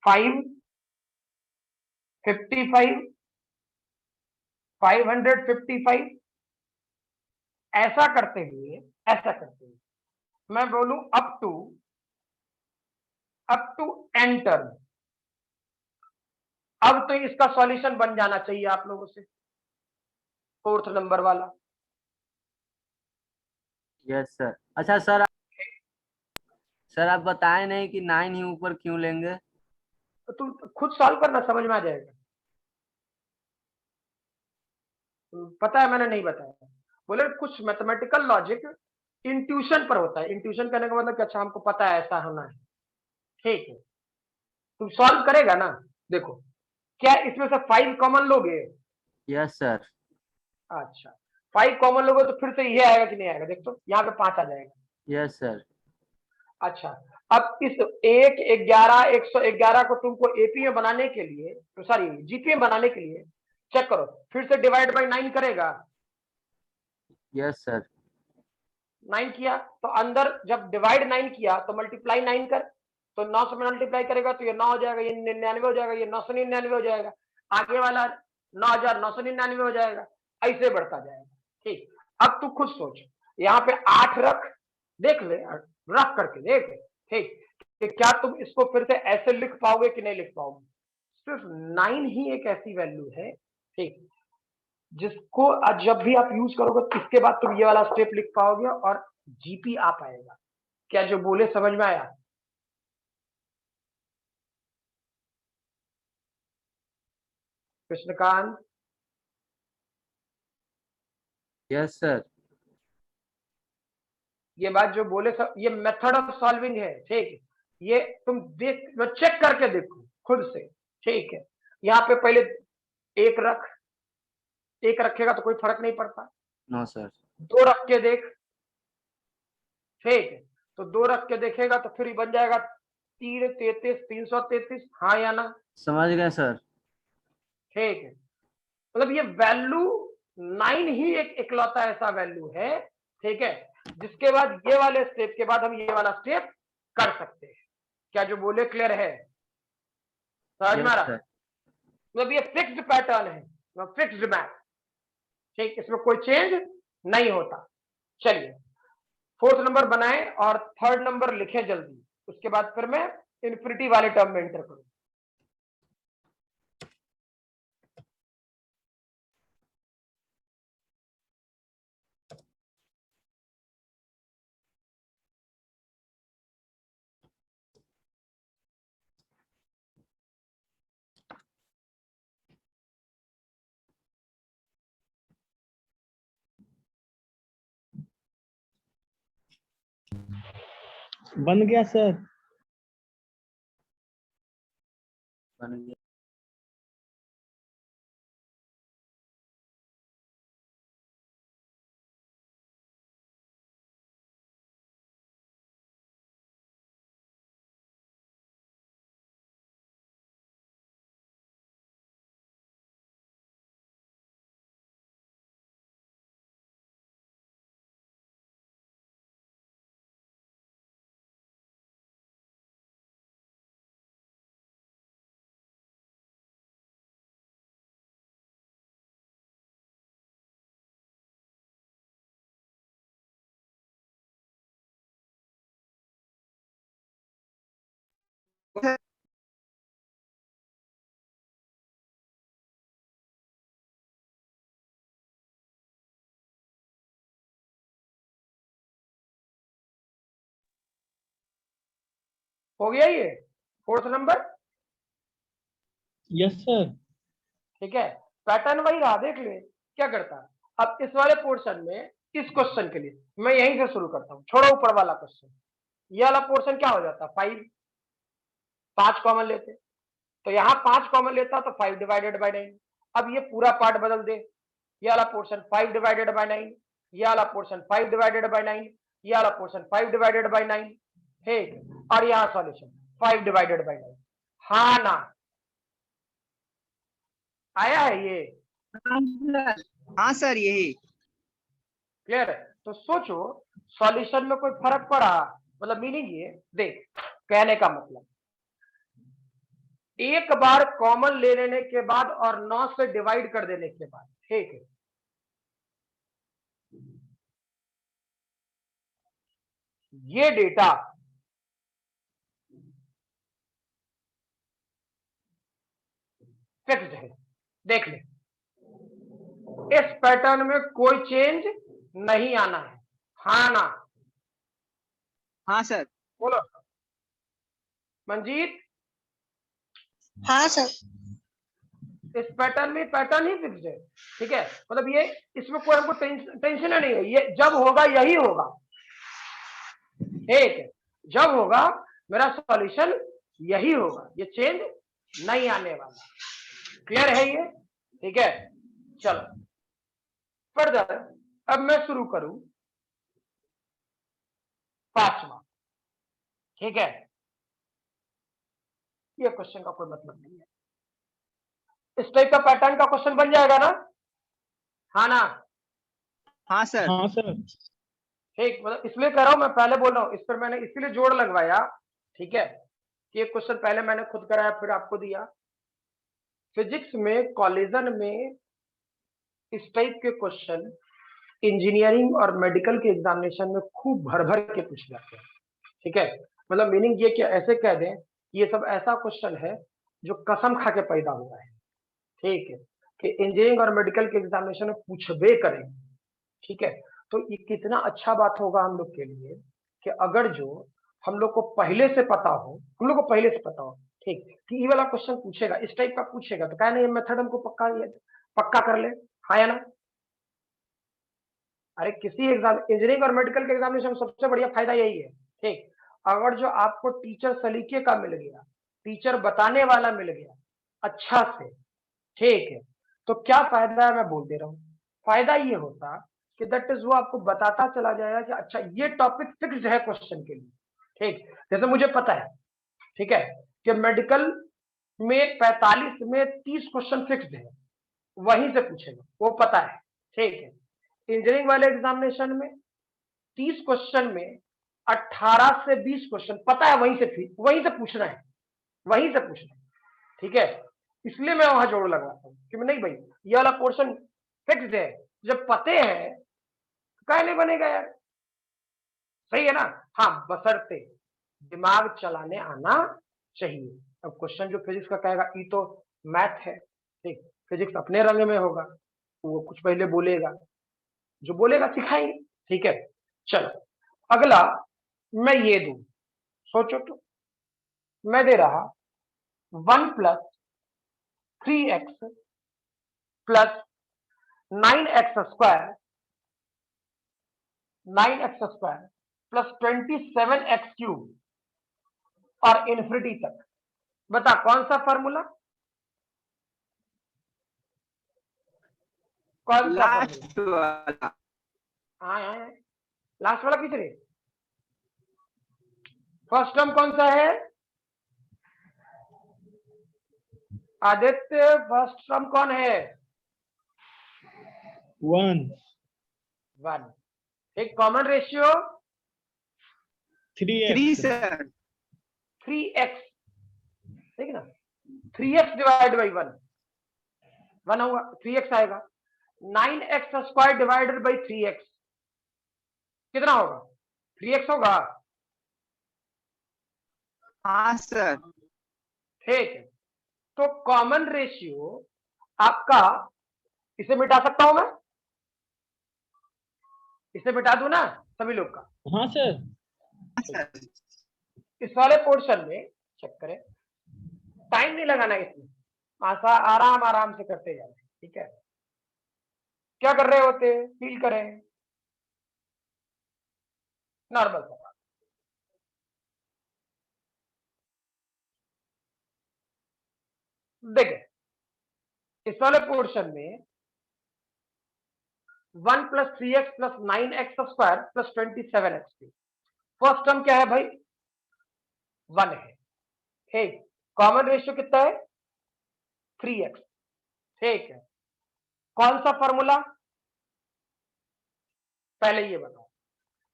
Speaker 1: 5 55 555, ऐसा करते हुए मैं बोलूं अप टू n टर्म। अब तो इसका सॉल्यूशन बन जाना चाहिए आप लोगों से, फोर्थ नंबर वाला।
Speaker 4: Yes sir. अच्छा सर, आप बताए नहीं कि 9 ही ऊपर क्यों लेंगे?
Speaker 1: तो तुम खुद सॉल्व करना, समझ में आ जाएगा। पता है मैंने नहीं बताया, बोले कुछ मैथमेटिकल लॉजिक इंट्यूशन पर होता है। इंट्यूशन करने का मतलब कि अच्छा हमको पता है ऐसा होना है, ठीक है। तुम सॉल्व करेगा ना, देखो क्या इसमें से 5 कॉमन लोगे?
Speaker 4: Yes sir.
Speaker 1: अच्छा 5 कॉमन लोगे तो फिर से ये आएगा कि नहीं आएगा, देख तो यहाँ पे 5 आ जाएगा।
Speaker 4: Yes sir.
Speaker 1: अच्छा अब इस 1 11 111 को तुमको एपी में बनाने के लिए, तो सॉरी जीपी में बनाने के लिए चेक करो, फिर से डिवाइड बाई 9 करेगा?
Speaker 4: Yes sir.
Speaker 1: 9 किया तो अंदर जब डिवाइड 9 किया तो मल्टीप्लाई 9 कर, तो 9 से मल्टीप्लाई करेगा तो ये 9 हो जाएगा, ये 99 हो जाएगा, ये 999 हो जाएगा, आगे वाला 9999 हो जाएगा, ऐसे बढ़ता जाएगा, ठीक। अब तू खुद सोच, यहाँ पे 8 रख, देख ले, रख करके देख, ठीक, कि क्या तुम इसको फिर से ऐसे लिख पाओगे कि नहीं लिख पाओगे? सिर्फ 9 ही एक ऐसी वैल्यू है, ठीक, जिसको जब भी आप यूज करोगे तो इसके बाद तुम ये वाला स्टेप लिख पाओगे और जीपी आ पाएगा। क्या जो बोले समझ में आया? कृष्णकांत?
Speaker 4: Yes sir.
Speaker 1: ये बात जो बोले सब, ये मेथड ऑफ सॉल्विंग है, ठीक, ये तुम देख चेक करके देखो खुद से, ठीक है। यहाँ पे पहले एक रख, एक रखेगा तो कोई फर्क नहीं पड़ता।
Speaker 4: No sir.
Speaker 1: दो रख के देख, ठीक है, तो दो रख के देखेगा तो फिर बन जाएगा 3 33 333, हाँ या ना?
Speaker 4: समझ गए सर।
Speaker 1: ठीक है, मतलब ये वैल्यू 9 ही एक इकलौता ऐसा वैल्यू है, ठीक है, जिसके बाद ये वाले स्टेप के बाद हम ये वाला स्टेप कर सकते हैं। क्या जो बोले क्लियर है? समझ में आ रहा? मतलब ये फिक्स्ड पैटर्न है, फिक्स्ड मैथ, ठीक, इसमें कोई चेंज नहीं होता। चलिए 4th नंबर बनाए और 3rd नंबर लिखे जल्दी, उसके बाद फिर मैं इन्फिनिटी वाले टर्म में एंटर करूं।
Speaker 3: बन गया सर।
Speaker 4: बन गया।
Speaker 1: हो गया ये 4th नंबर?
Speaker 3: Yes sir.
Speaker 1: ठीक है, पैटर्न वही रहा, देख ले क्या करता है। अब इस वाले पोर्शन में इस क्वेश्चन के लिए मैं यहीं से शुरू करता हूं, छोड़ो ऊपर वाला क्वेश्चन। ये वाला पोर्शन क्या हो जाता? 5 कॉमन लेते, तो यहाँ 5 कॉमन लेता तो 5 डिवाइडेड बाय 9। अब ये पूरा पार्ट बदल दे, ये वाला पोर्शन 5 डिवाइडेड बाय 9, ये वाला पोर्शन 5 डिवाइडेड बाय 9, ये वाला पोर्शन 5 डिवाइडेड बाय 9, ठीक, और यहाँ सॉल्यूशन 5 डिवाइडेड बाय 9, हाँ ना? आया है ये?
Speaker 2: हाँ सर यही।
Speaker 1: क्लियर है? तो सोचो सॉल्यूशन में कोई फर्क पड़ा? मतलब मीनिंग ये देख, कहने का मतलब एक बार कॉमन ले लेने के बाद और 9 से डिवाइड कर देने के बाद, ठीक है, ये डेटा फिक्स्ड है। देख ले, इस पैटर्न में कोई चेंज नहीं आना है, हाँ ना?
Speaker 2: हाँ सर।
Speaker 1: बोलो मंजीत।
Speaker 8: हाँ सर।
Speaker 1: इस पैटर्न में पैटर्न ही फिक्स्ड है, ठीक है, मतलब ये इसमें कोई हमको टेंशन नहीं है, ये जब होगा यही होगा, ठीक है, जब होगा मेरा सॉल्यूशन यही होगा, ये चेंज नहीं आने वाला। क्लियर है ये? ठीक है, चलो फर्दर अब मैं शुरू करूं 5वां, ठीक है, ये क्वेश्चन का कोई मतलब नहीं है, इस टाइप का पैटर्न का क्वेश्चन बन जाएगा ना? हाँ ना?
Speaker 2: हाँ सर।
Speaker 3: हाँ सर।
Speaker 1: ठीक, मतलब इसलिए कह रहा हूं, मैं पहले बोल रहा हूं, इस पर मैंने इसीलिए जोड़ लगवाया, ठीक है, कि एक क्वेश्चन पहले मैंने खुद कराया फिर आपको दिया। फिजिक्स में कॉलिजन में इस टाइप के क्वेश्चन इंजीनियरिंग और मेडिकल के एग्जामिनेशन में खूब भर भर के पूछ जाते हैं, ठीक है, मतलब मीनिंग ये कि ऐसे कह दें ये सब ऐसा क्वेश्चन है जो कसम खा के पैदा हुआ है, ठीक है, कि इंजीनियरिंग और मेडिकल के एग्जामिनेशन में पूछबे करेंगे, ठीक है। तो ये कितना अच्छा बात होगा हम लोग के लिए कि अगर जो हम लोग को पहले से पता हो, हम लोग को पहले से पता हो, ठीक, कि ये वाला क्वेश्चन पूछेगा, इस टाइप का पूछेगा, तो क्या नहीं मेथड हमको पक्का कर ले, हाँ या ना? अरे किसी एग्जाम, इंजीनियरिंग और मेडिकल के एग्जामिनेशन में सबसे बढ़िया फायदा यही है, ठीक, अगर जो आपको टीचर सलीके का मिल गया, टीचर बताने वाला मिल गया अच्छा से, ठीक है, तो क्या फायदा है, मैं बोल दे रहा हूँ। फायदा ये होता कि दैट इज वो आपको बताता चला जाएगा कि अच्छा ये टॉपिक फिक्स्ड है क्वेश्चन के लिए। ठीक, जैसे मुझे पता है, ठीक है, कि मेडिकल में 45 में 30 क्वेश्चन फिक्स्ड है, वहीं से पूछेगा, वो पता है। ठीक है, इंजीनियरिंग वाले एग्जामिनेशन में 30 क्वेश्चन में 18 से 20 क्वेश्चन पता है, वहीं से पूछना है, वहीं से पूछना है। ठीक है, इसलिए मैं वहां जोड़ लगाता हूँ कि नहीं भाई ये वाला पोर्शन फिक्स्ड है, जब पते हैं क्या नहीं बनेगा यार, सही है ना। हाँ, बशर्ते दिमाग चलाने आना चाहिए। अब क्वेश्चन जो फिजिक्स का कहेगा ये तो मैथ है, ठीक, फिजिक्स अपने रंग में होगा, वो कुछ पहले बोलेगा, जो बोलेगा सिखाएंगे। ठीक है, चलो अगला मैं ये दूं, सोचो तो, मैं दे रहा 1 + 3x + 9x² + 27x³ और इन्फिनिटी तक। बता कौन सा फॉर्मूला, कौन सा
Speaker 2: लास्ट वाला।
Speaker 1: हाँ, लास्ट वाला किस रे, फर्स्ट टर्म कौन सा है आदित्य, फर्स्ट टर्म कौन है, 1। एक कॉमन रेशियो
Speaker 2: 3 सर।
Speaker 1: 3x, ठीक है ना, 3x डिवाइड बाई 1 होगा, 3x आएगा। 9x² डिवाइडेड बाई 3x कितना होगा, 3x होगा।
Speaker 2: हाँ सर।
Speaker 1: ठीक है, तो कॉमन रेशियो आपका, इसे मिटा सकता हूं मैं, इसे मिटा दूं ना सभी लोग का।
Speaker 3: हाँ सर।
Speaker 1: इस वाले पोर्शन में चेक करें, टाइम नहीं लगाना इसमें, आराम आराम से करते जाए। ठीक है, क्या कर रहे होते, फील करें, नॉर्मल सा। देखें इस वाले पोर्शन में 1 + 3x + 9x² + 27x³, first term क्या है भाई, 1 है। ठीक, कॉमन रेशियो कितना है, 3x। ठीक है, कौन सा फॉर्मूला, पहले ये बताओ,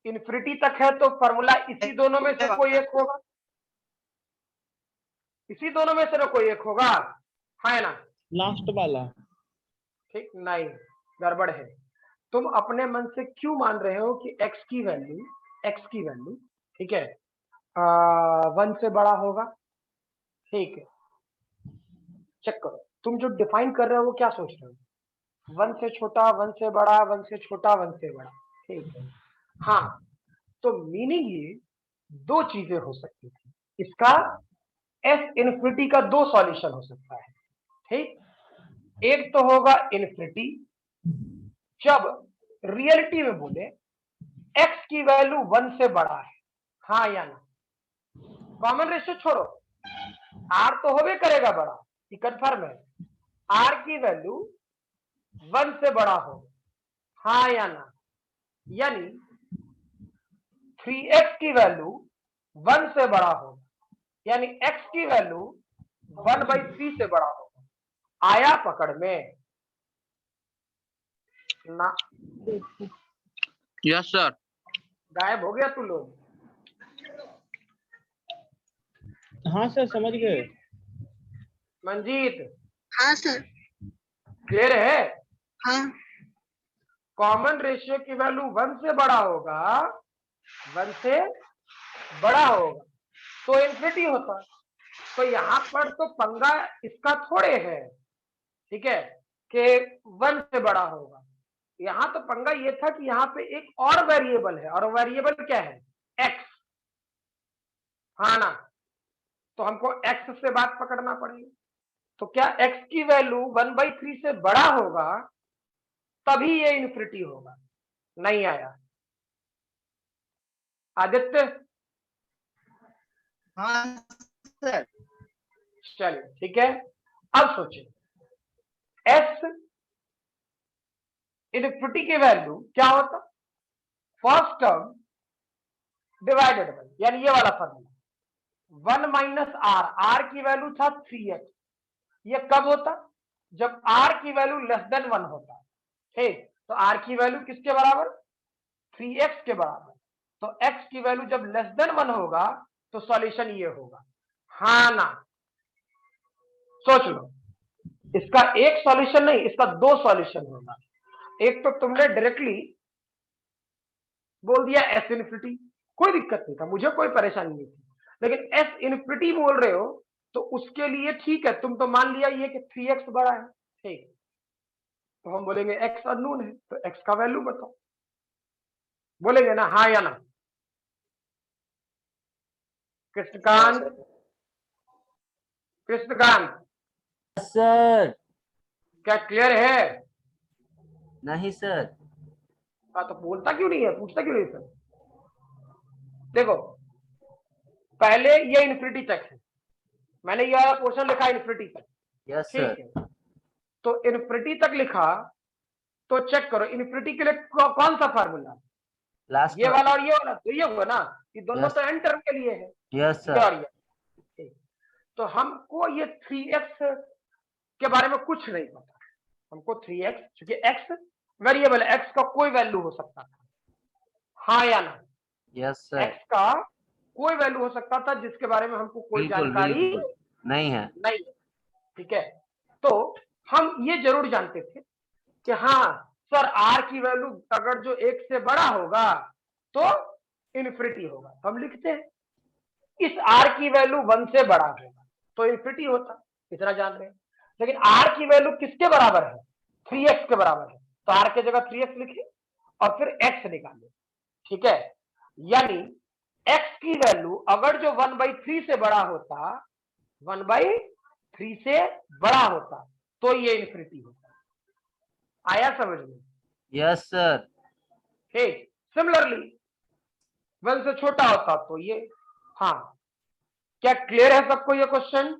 Speaker 1: इन्फिनिटी तक है तो फॉर्मूला इसी दोनों में से कोई एक होगा, इसी दोनों में से कोई एक होगा, है ना,
Speaker 3: लास्ट वाला।
Speaker 1: ठीक, नहीं, गड़बड़ है। तुम अपने मन से क्यों मान रहे हो कि x की वैल्यू ठीक है 1 से बड़ा होगा। ठीक है, चेक करो, तुम जो डिफाइन कर रहे हो वो क्या सोच रहे हो, 1 से छोटा, 1 से बड़ा, 1 से छोटा, 1 से बड़ा। ठीक है, हाँ, तो मीनिंग ये दो चीजें हो सकती थी, इसका s इन्फिनिटी का 2 सॉल्यूशन हो सकता है। ठीक, एक तो होगा इन्फिनिटी जब रियलिटी में बोले x की वैल्यू 1 से बड़ा है, हाँ या ना, कॉमन रेशियो छोड़ो, r तो होवे करेगा बड़ा, ये कंफर्म है, r की वैल्यू 1 से बड़ा हो, हाँ या ना, यानी 3x की वैल्यू 1 से बड़ा हो, यानी x की वैल्यू 1/3 से बड़ा हो। आया पकड़ में ना,
Speaker 2: यस सर।
Speaker 1: गायब हो गया तू लोग,
Speaker 3: हाँ सर समझ गए।
Speaker 1: मंजीत
Speaker 8: हाँ सर।
Speaker 1: क्लियर है,
Speaker 8: हाँ।
Speaker 1: कॉमन रेशियो की वैल्यू 1 से बड़ा होगा, 1 से बड़ा होगा तो इन्फिनिटी होता, तो यहां पर तो पंगा इसका थोड़े है, ठीक है, कि 1 से बड़ा होगा, यहां तो पंगा ये था कि यहाँ पे एक और वेरिएबल है, और वेरिएबल क्या है, x, हाँ ना, तो हमको x से बात पकड़ना पड़ेगी। तो क्या x की वैल्यू 1/3 से बड़ा होगा तभी ये इन्फिनिटी होगा, नहीं आया आदित्य।
Speaker 2: हाँ सर।
Speaker 1: चलिए ठीक है, अब सोचिए s इन्फिनिटी की वैल्यू क्या होता, फर्स्ट टर्म डिवाइडेड बाई, यानी ये वाला फॉर्मूला 1 माइनस आर, आर की वैल्यू था 3x, ये कब होता, जब आर की वैल्यू लेस देन 1 होता, ठीक। तो आर की वैल्यू किसके बराबर, 3x के बराबर। तो x की वैल्यू जब लेस देन 1 होगा तो सॉल्यूशन ये होगा, हाँ ना, सोच लो। इसका एक सॉल्यूशन नहीं, इसका दो सॉल्यूशन होगा। एक तो तुमने डायरेक्टली बोल दिया एस इन्फिनिटी, कोई दिक्कत नहीं था, मुझे कोई परेशानी नहीं थी, लेकिन एस इन्फिनिटी बोल रहे हो तो उसके लिए ठीक है, तुम तो मान लिया ये कि 3x बड़ा है, ठीक। तो हम बोलेंगे x अननोन है, तो x का वैल्यू बताओ, बोलेंगे ना हाँ या ना। कृष्णकांत, कृष्णकांत
Speaker 4: सर।
Speaker 1: क्या क्लियर है?
Speaker 4: नहीं सर।
Speaker 1: हाँ, तो बोलता क्यों नहीं है, पूछता क्यों नहीं सर? देखो, पहले ये इन्फिनिटी तक है, मैंने ये वाला पोर्शन लिखा इन्फिनिटी तक,
Speaker 4: यस
Speaker 1: ठीक
Speaker 4: सर।
Speaker 1: है। तो इन्फिनिटी तक लिखा, तो चेक करो इन्फिनिटी के लिए कौन सा फार्मूला,
Speaker 4: लास्ट
Speaker 1: ये वाला और ये वाला, तो ये हुआ ना, ये दोनों
Speaker 4: Yes.
Speaker 1: तो एन टर्म के लिए है,
Speaker 4: यस
Speaker 1: ये
Speaker 4: सर।
Speaker 1: और ये, ठीक। तो हमको ये 3x के बारे में कुछ नहीं पता, हमको 3x, क्योंकि x वेरिएबल है, x का कोई वैल्यू हो सकता था, हाँ या ना?
Speaker 4: Yes sir.
Speaker 1: x का कोई वैल्यू हो सकता था जिसके बारे में हमको कोई
Speaker 4: बिल्कुल
Speaker 1: जानकारी
Speaker 4: बिल्कुल नहीं है।
Speaker 1: नहीं, ठीक है। तो हम ये जरूर जानते थे कि हाँ सर, r की वैल्यू अगर जो 1 से बड़ा होगा तो इन्फिनिटी होगा, तो हम लिखते हैं इस r की वैल्यू 1 से बड़ा होगा तो इन्फिनिटी होता, इतना जान रहे हैं। लेकिन r की वैल्यू किसके बराबर है, 3x के बराबर है, तो r की जगह 3x लिखे और फिर x निकाले, ठीक है। यानी x की वैल्यू अगर जो 1/3 से बड़ा होता, 1/3 से बड़ा होता तो ये इन्फिनिटी होता, आया समझ में?
Speaker 4: Yes sir.
Speaker 1: ठीक। सिमिलरली 1 से छोटा होता तो ये, हाँ। क्या क्लियर है सबको ये क्वेश्चन?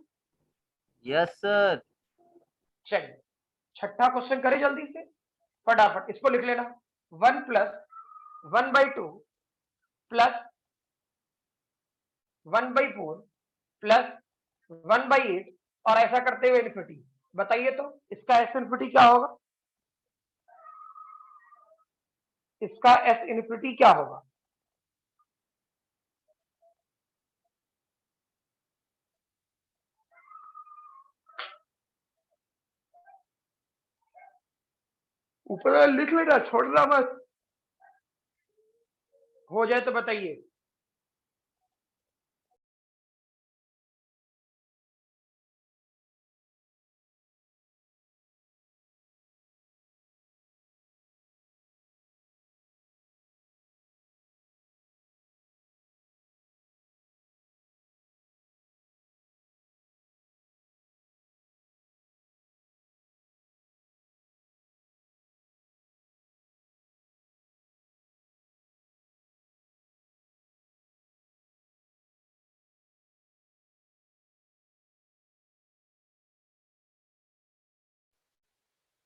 Speaker 4: Yes sir.
Speaker 1: चलिए छठा क्वेश्चन करें जल्दी से, फटाफट इसको लिख लेना, 1 + 1/2 + 1/4 + 1/8 और ऐसा करते हुए इन्फिनिटी। बताइए तो इसका एस इन्फिनिटी क्या होगा, इसका एस इन्फिनिटी क्या होगा? ऊपर लिख लेना, छोड़ना मत, हो जाए तो बताइए।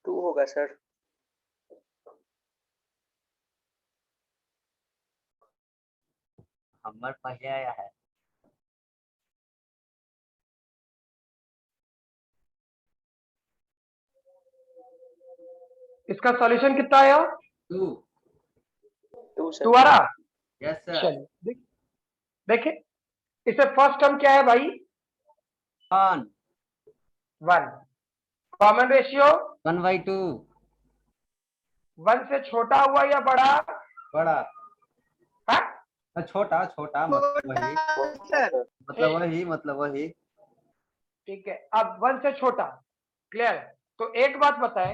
Speaker 5: टू होगा सर।
Speaker 4: नंबर पहले आया है।
Speaker 1: इसका सॉल्यूशन कितना आया?
Speaker 4: 2।
Speaker 5: Two sir.
Speaker 1: दोबारा
Speaker 4: यस सर।
Speaker 1: चलिए देखिए, इसे फर्स्ट टर्म क्या है भाई,
Speaker 4: 1
Speaker 1: 1, कॉमन रेशियो
Speaker 4: 1/2
Speaker 1: 1 से छोटा हुआ या बड़ा?
Speaker 4: बड़ा।
Speaker 1: हाँ?
Speaker 4: छोटा छोटा मतलब वही,
Speaker 2: सर।
Speaker 4: मतलब वही।
Speaker 1: ठीक है, अब 1 से छोटा, क्लियर। तो एक बात बताए,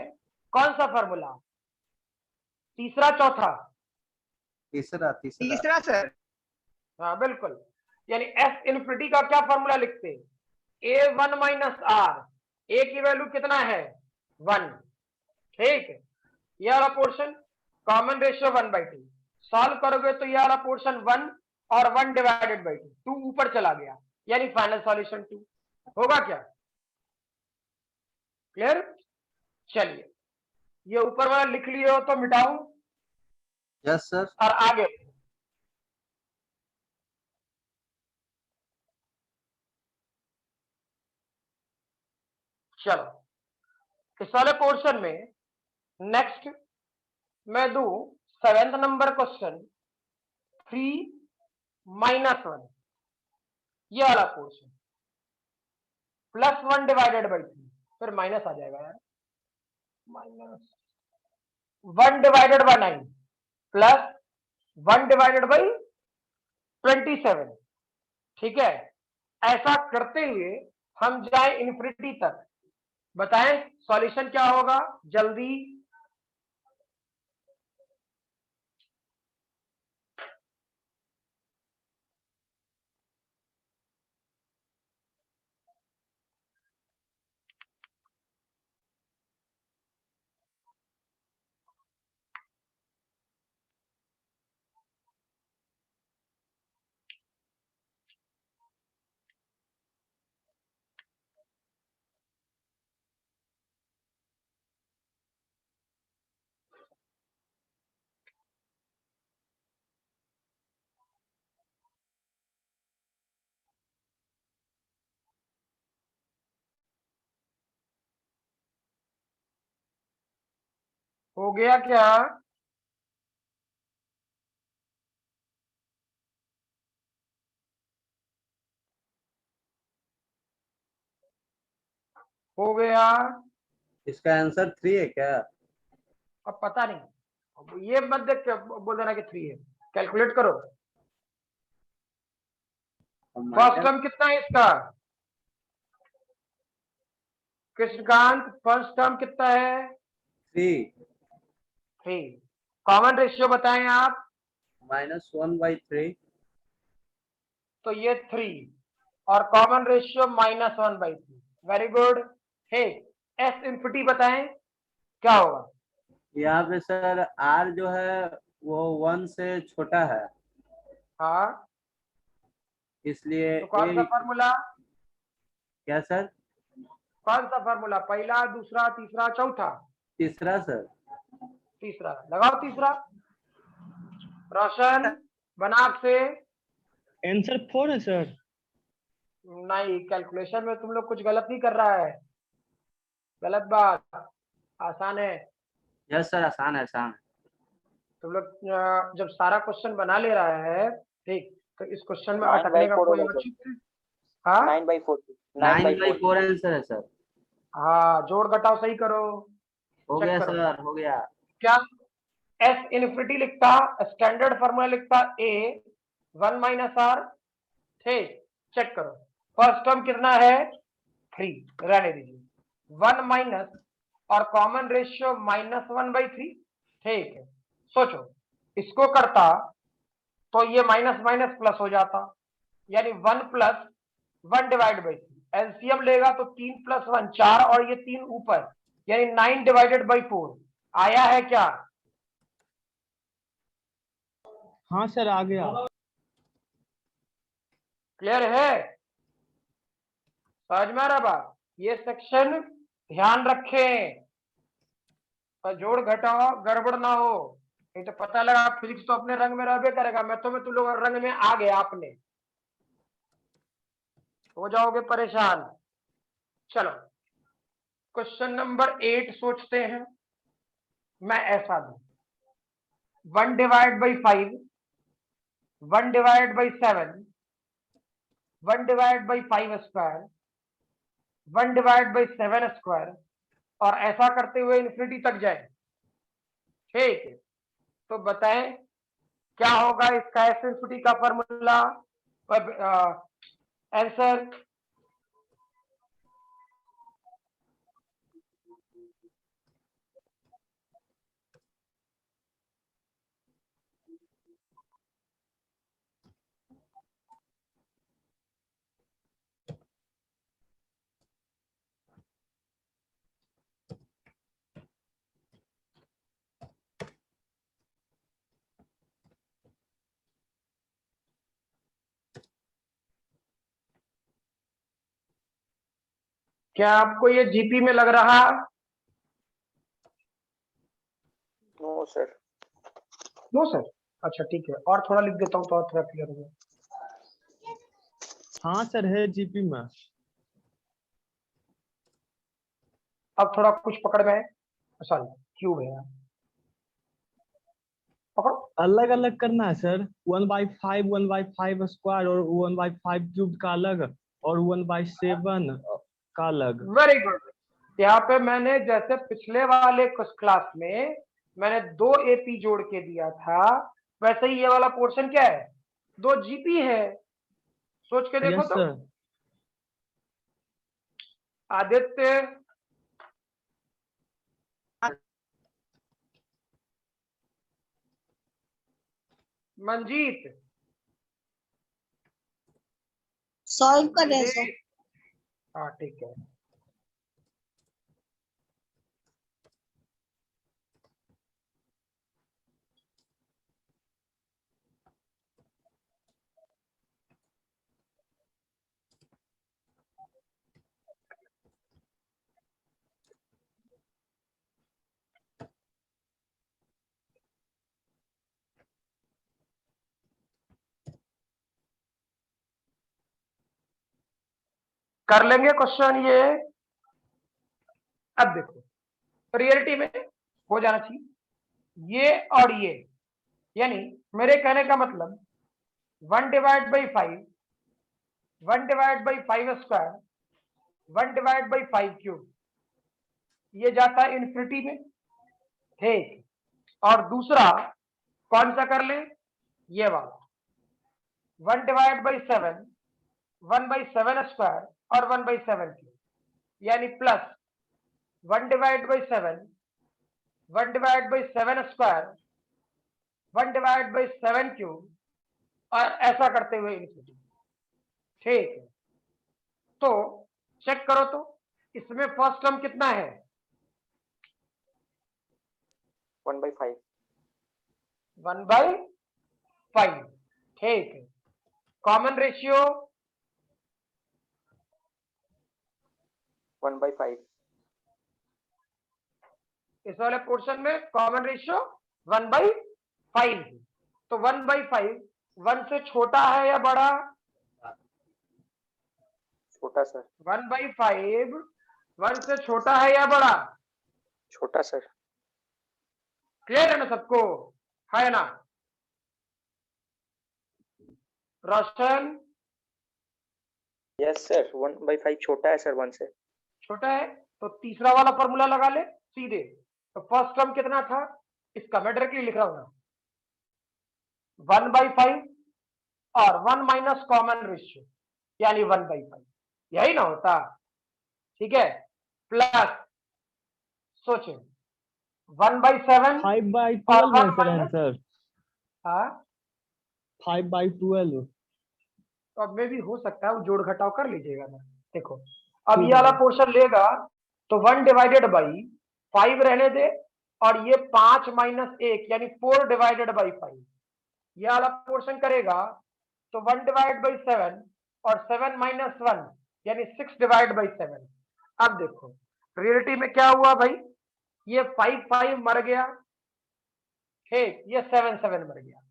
Speaker 1: कौन सा फॉर्मूला, तीसरा चौथा?
Speaker 4: तीसरा तीसरा।
Speaker 2: तीसरा सर।
Speaker 1: हाँ बिल्कुल, यानी एस इन्फिनिटी का क्या फॉर्मूला लिखते हैं, a1 - r, a की वैल्यू कितना है 1, ठीक है। ये वाला पोर्शन कॉमन रेशियो 1/2, सॉल्व करोगे तो ये वाला पोर्शन 1 और 1/2, 2 ऊपर चला गया, यानी फाइनल सॉल्यूशन 2 होगा क्या? क्लियर? चलिए ये ऊपर वाला लिख लिए हो तो मिटाऊं
Speaker 4: यस सर।
Speaker 1: और आगे? चलो इस वाले पोर्शन में नेक्स्ट मैं दू 7th नंबर क्वेश्चन 3 - 1, ये वाला पोर्शन +1 डिवाइडेड बाई 3, फिर माइनस आ जाएगा यार, -1 डिवाइडेड बाई 9 +1 डिवाइडेड बाई 27। ठीक है, ऐसा करते हुए हम जाए इन्फिनिटी तक। बताएं सॉल्यूशन क्या होगा जल्दी? हो गया क्या? हो गया?
Speaker 4: इसका आंसर 3 है क्या?
Speaker 1: अब पता नहीं, अब ये मत देख के बोल देना कि 3 है, कैलकुलेट करो। फर्स्ट टर्म कितना है इसका? कृष्णकांत फर्स्ट टर्म कितना है?
Speaker 4: 3
Speaker 1: कॉमन रेशियो बताएं आप।
Speaker 4: -1/3।
Speaker 1: तो ये 3 और कॉमन रेशियो -1/3। Very good. हे एस इन्फिनिटी बताएं क्या होगा?
Speaker 4: यहाँ पे सर r जो है वो 1 से छोटा है,
Speaker 1: हाँ,
Speaker 4: इसलिए
Speaker 1: तो कौन सा फॉर्मूला?
Speaker 4: क्या सर?
Speaker 1: कौन सा फॉर्मूला? पहला, दूसरा, तीसरा, चौथा?
Speaker 4: तीसरा सर।
Speaker 1: तीसरा लगाओ। तीसरा रोशन बनाब से।
Speaker 3: आंसर 4 है सर।
Speaker 1: नहीं, कैलकुलेशन में तुम लोग कुछ गलत नहीं कर रहा है, गलत बात। आसान है।
Speaker 4: यस सर, आसान है आसान।
Speaker 1: तुम लोग जब सारा क्वेश्चन बना ले रहा है, ठीक, तो इस क्वेश्चन में
Speaker 5: 9/4
Speaker 1: अटकने का कोई
Speaker 5: होगा सर।
Speaker 1: औचित्य? हाँ
Speaker 5: 9/4
Speaker 4: 9/4
Speaker 5: 9/4
Speaker 4: आंसर है सर।
Speaker 1: हाँ, जोड़ घटाओ सही करो।
Speaker 4: हो
Speaker 1: चेक
Speaker 4: गया
Speaker 1: करो
Speaker 4: सर, हो गया।
Speaker 1: क्या एस इन्फिनिटी लिखता, स्टैंडर्ड फॉर्मूला लिखता ए 1 - r। ठीक, चेक करो फर्स्ट टर्म कितना है? 3, रहने दीजिए। 1 माइनस और कॉमन रेशियो -1/3। ठीक है, सोचो इसको करता तो ये माइनस माइनस प्लस हो जाता, यानी 1 + 1 डिवाइड बाई 3। एलसीएम लेगा तो 3 + 1 4 और ये 3 ऊपर, यानी 9 डिवाइडेड बाई 4 आया है क्या?
Speaker 3: हाँ सर आ गया।
Speaker 1: क्लियर है? समझ में आ रहा बात? ये सेक्शन ध्यान रखें, पर जोड़ घटाओ गड़बड़ ना हो, नहीं तो पता लगा फिजिक्स तो अपने रंग में रहबे करेगा, मैथों में तुम लोग रंग में आ गए, आपने हो जाओगे परेशान। चलो क्वेश्चन नंबर 8 सोचते हैं। मैं ऐसा दूं 1 divide by 5, 1 divide by 7, 1 divide by 5 square, 1 divide by 7 square, और ऐसा करते हुए इन्फिनिटी तक जाए। ठीक है, तो बताएं क्या होगा इसका एस इन्फिनिटी का फॉर्मूला? आंसर क्या आपको ये जीपी में लग रहा?
Speaker 5: No sir.
Speaker 1: नो सर, अच्छा ठीक है, और थोड़ा लिख देता हूँ तो और थोड़ा क्लियर हो जाए।
Speaker 3: हाँ सर है जीपी में।
Speaker 1: अब थोड़ा कुछ पकड़ में है, सॉरी क्यूब है यार, पकड़ो।
Speaker 3: अलग अलग करना है सर, 1/5 1/5 स्क्वायर और 1/5 क्यूब का अलग और 1/7 का अलग।
Speaker 1: Very good. यहाँ पे मैंने जैसे पिछले वाले कुछ क्लास में मैंने 2 एपी जोड़ के दिया था, वैसे ही ये वाला पोर्शन क्या है, 2 जीपी है। सोच के देखो
Speaker 3: यस
Speaker 1: तो।
Speaker 3: सर।
Speaker 1: आदित्य, मंजीत,
Speaker 8: सॉल्व कर रहे हैं सर।
Speaker 1: मंजीत, हाँ ठीक है। कर लेंगे क्वेश्चन ये। अब देखो रियलिटी में हो जाना चाहिए ये और ये, यानी मेरे कहने का मतलब 1/5, 1/5 स्क्वायर, 1/5 क्यूब, ये जाता है इन्फिनिटी में, ठीक। और दूसरा कौन सा कर ले, ये वाला 1/7, 1/7 स्क्वायर और 1/7 क्यूब, यानी प्लस 1/7, 1/7 स्क्वायर, 1/7 क्यूब, और ऐसा करते हुए इन्फिनिटी, ठीक है। तो चेक करो तो इसमें फर्स्ट टर्म कितना है,
Speaker 5: 1/5।
Speaker 1: 1/5, ठीक है। Common ratio
Speaker 5: 1/5।
Speaker 1: इस वाले पोर्शन में कॉमन रेशियो 1/5, तो 1/5 1 से छोटा है या बड़ा,
Speaker 5: छोटा सर।
Speaker 1: 1/5 1 से छोटा है या बड़ा,
Speaker 5: छोटा सर।
Speaker 1: क्लियर है ना सबको, है ना। रोशन,
Speaker 5: यस सर, 1/5 छोटा है सर 1 से।
Speaker 1: छोटा है तो तीसरा वाला फॉर्मूला लगा ले सीधे। तो फर्स्ट टर्म कितना था, इसका मैं डायरेक्टली लिख रहा हूं ना, 1/5 और 1 माइनस कॉमन रेशियो यानी 1/5, यही ना होता, ठीक है। प्लस सोचे 1/7 और
Speaker 3: 5/12 है
Speaker 1: 1
Speaker 3: सर
Speaker 1: माइनस,
Speaker 3: आंसर।
Speaker 1: हाँ
Speaker 3: 5/12।
Speaker 1: तो अब में भी हो सकता है, वो जोड़ घटाव कर लीजिएगा ना। देखो अब ये वाला पोर्शन लेगा तो 1/5 रहने दे, और ये 5 माइनस 1 यानी 4/5, ये वाला पोर्शन करेगा तो 1/7 और 7 माइनस 1 यानी 6/7। अब देखो रियलिटी में क्या हुआ भाई, ये 5 मर गया, ठीक, ये 7 मर गया,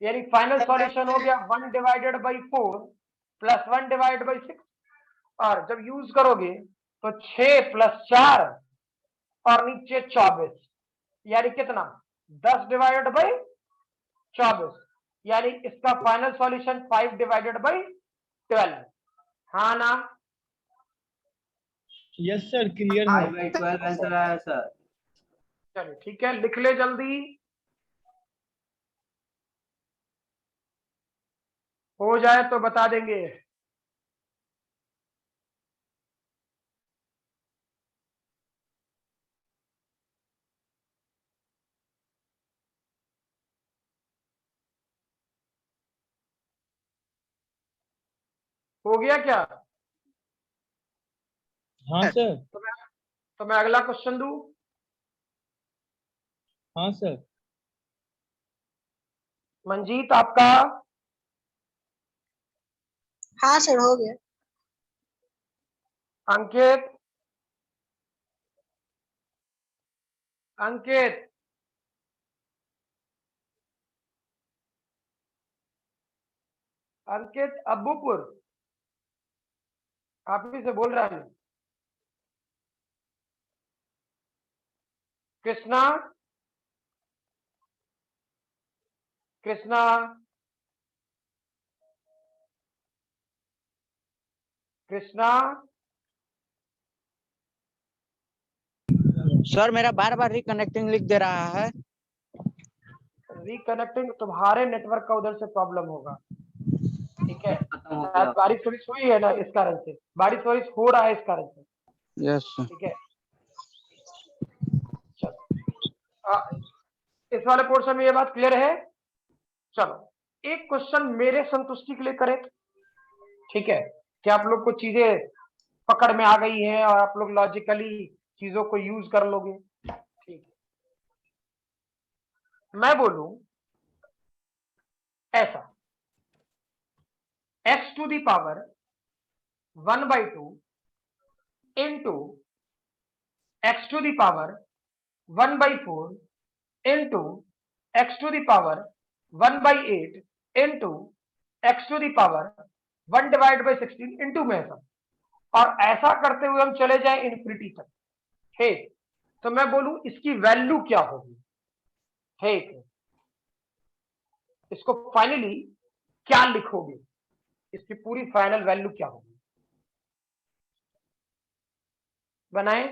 Speaker 1: यानी फाइनल सॉल्यूशन हो गया 1/4 प्लस 1/6, और जब यूज करोगे तो 6 + 4 और नीचे 24, यानी कितना 10/24, यानी इसका फाइनल सॉल्यूशन 5/12, हाँ ना।
Speaker 3: यस सर क्लियर है।
Speaker 4: 5/12 आंसर आया सर।
Speaker 1: चलिए ठीक है, लिख ले जल्दी, हो जाए तो बता देंगे। हो गया क्या,
Speaker 3: हाँ सर।
Speaker 1: तो मैं अगला क्वेश्चन दूं।
Speaker 3: हाँ सर।
Speaker 1: मंजीत आपका,
Speaker 8: हाँ सर हो गया।
Speaker 1: अंकित, अंकित, अंकित अब्बूपुर, आप ही से बोल रहा हूँ। कृष्णा, कृष्णा, कृष्णा,
Speaker 7: सर मेरा बार बार रिकनेक्टिंग लिख दे रहा है।
Speaker 1: रिकनेक्टिंग तुम्हारे नेटवर्क का उधर से प्रॉब्लम होगा, ठीक है।
Speaker 4: खत्म हो
Speaker 1: शायद
Speaker 4: गया।
Speaker 1: बारिश वारिश हुई है ना, इस कारण से बारिश वारिश हो रहा है, इस कारण से,
Speaker 7: यस
Speaker 1: ठीक है। चलो, इस वाले पोर्शन में ये बात क्लियर है। चलो, एक क्वेश्चन मेरे संतुष्टि के लिए करें, ठीक है, कि आप लोग को चीजें पकड़ में आ गई हैं और आप लोग लॉजिकली चीजों को यूज कर लोगे, ठीक है। मैं बोलूं ऐसा, x to the power 1/2 into x to the power 1/4 into x to the power 1/8 into x to the power 1/16 into में ऐसा, और ऐसा करते हुए हम चले जाएं इन्फिनिटी तक, ठीक। तो मैं बोलूं इसकी वैल्यू क्या होगी, ठीक है। इसको फाइनली क्या लिखोगे, इसकी पूरी फाइनल वैल्यू क्या होगी, बनाए।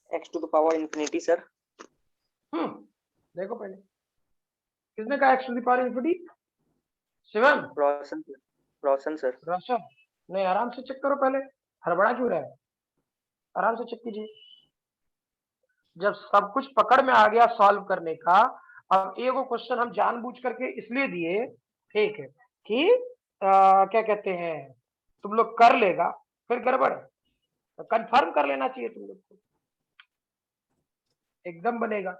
Speaker 5: x to the power infinity sir.
Speaker 1: देखो पहले किसने कहा x to the power infinity? Shivam,
Speaker 5: Roshan sir, Roshan sir.
Speaker 1: Roshan, नहीं आराम से चेक करो, पहले हड़बड़ा क्यों रहा है, आराम से चेक कीजिए। जब सब कुछ पकड़ में आ गया सॉल्व करने का, अब एक वो क्वेश्चन हम जानबूझ करके इसलिए दिए, ठीक है, कि क्या कहते हैं, तुम लोग कर लेगा, फिर गड़बड़ है, तो कंफर्म कर लेना चाहिए तुम लोग को, एकदम बनेगा।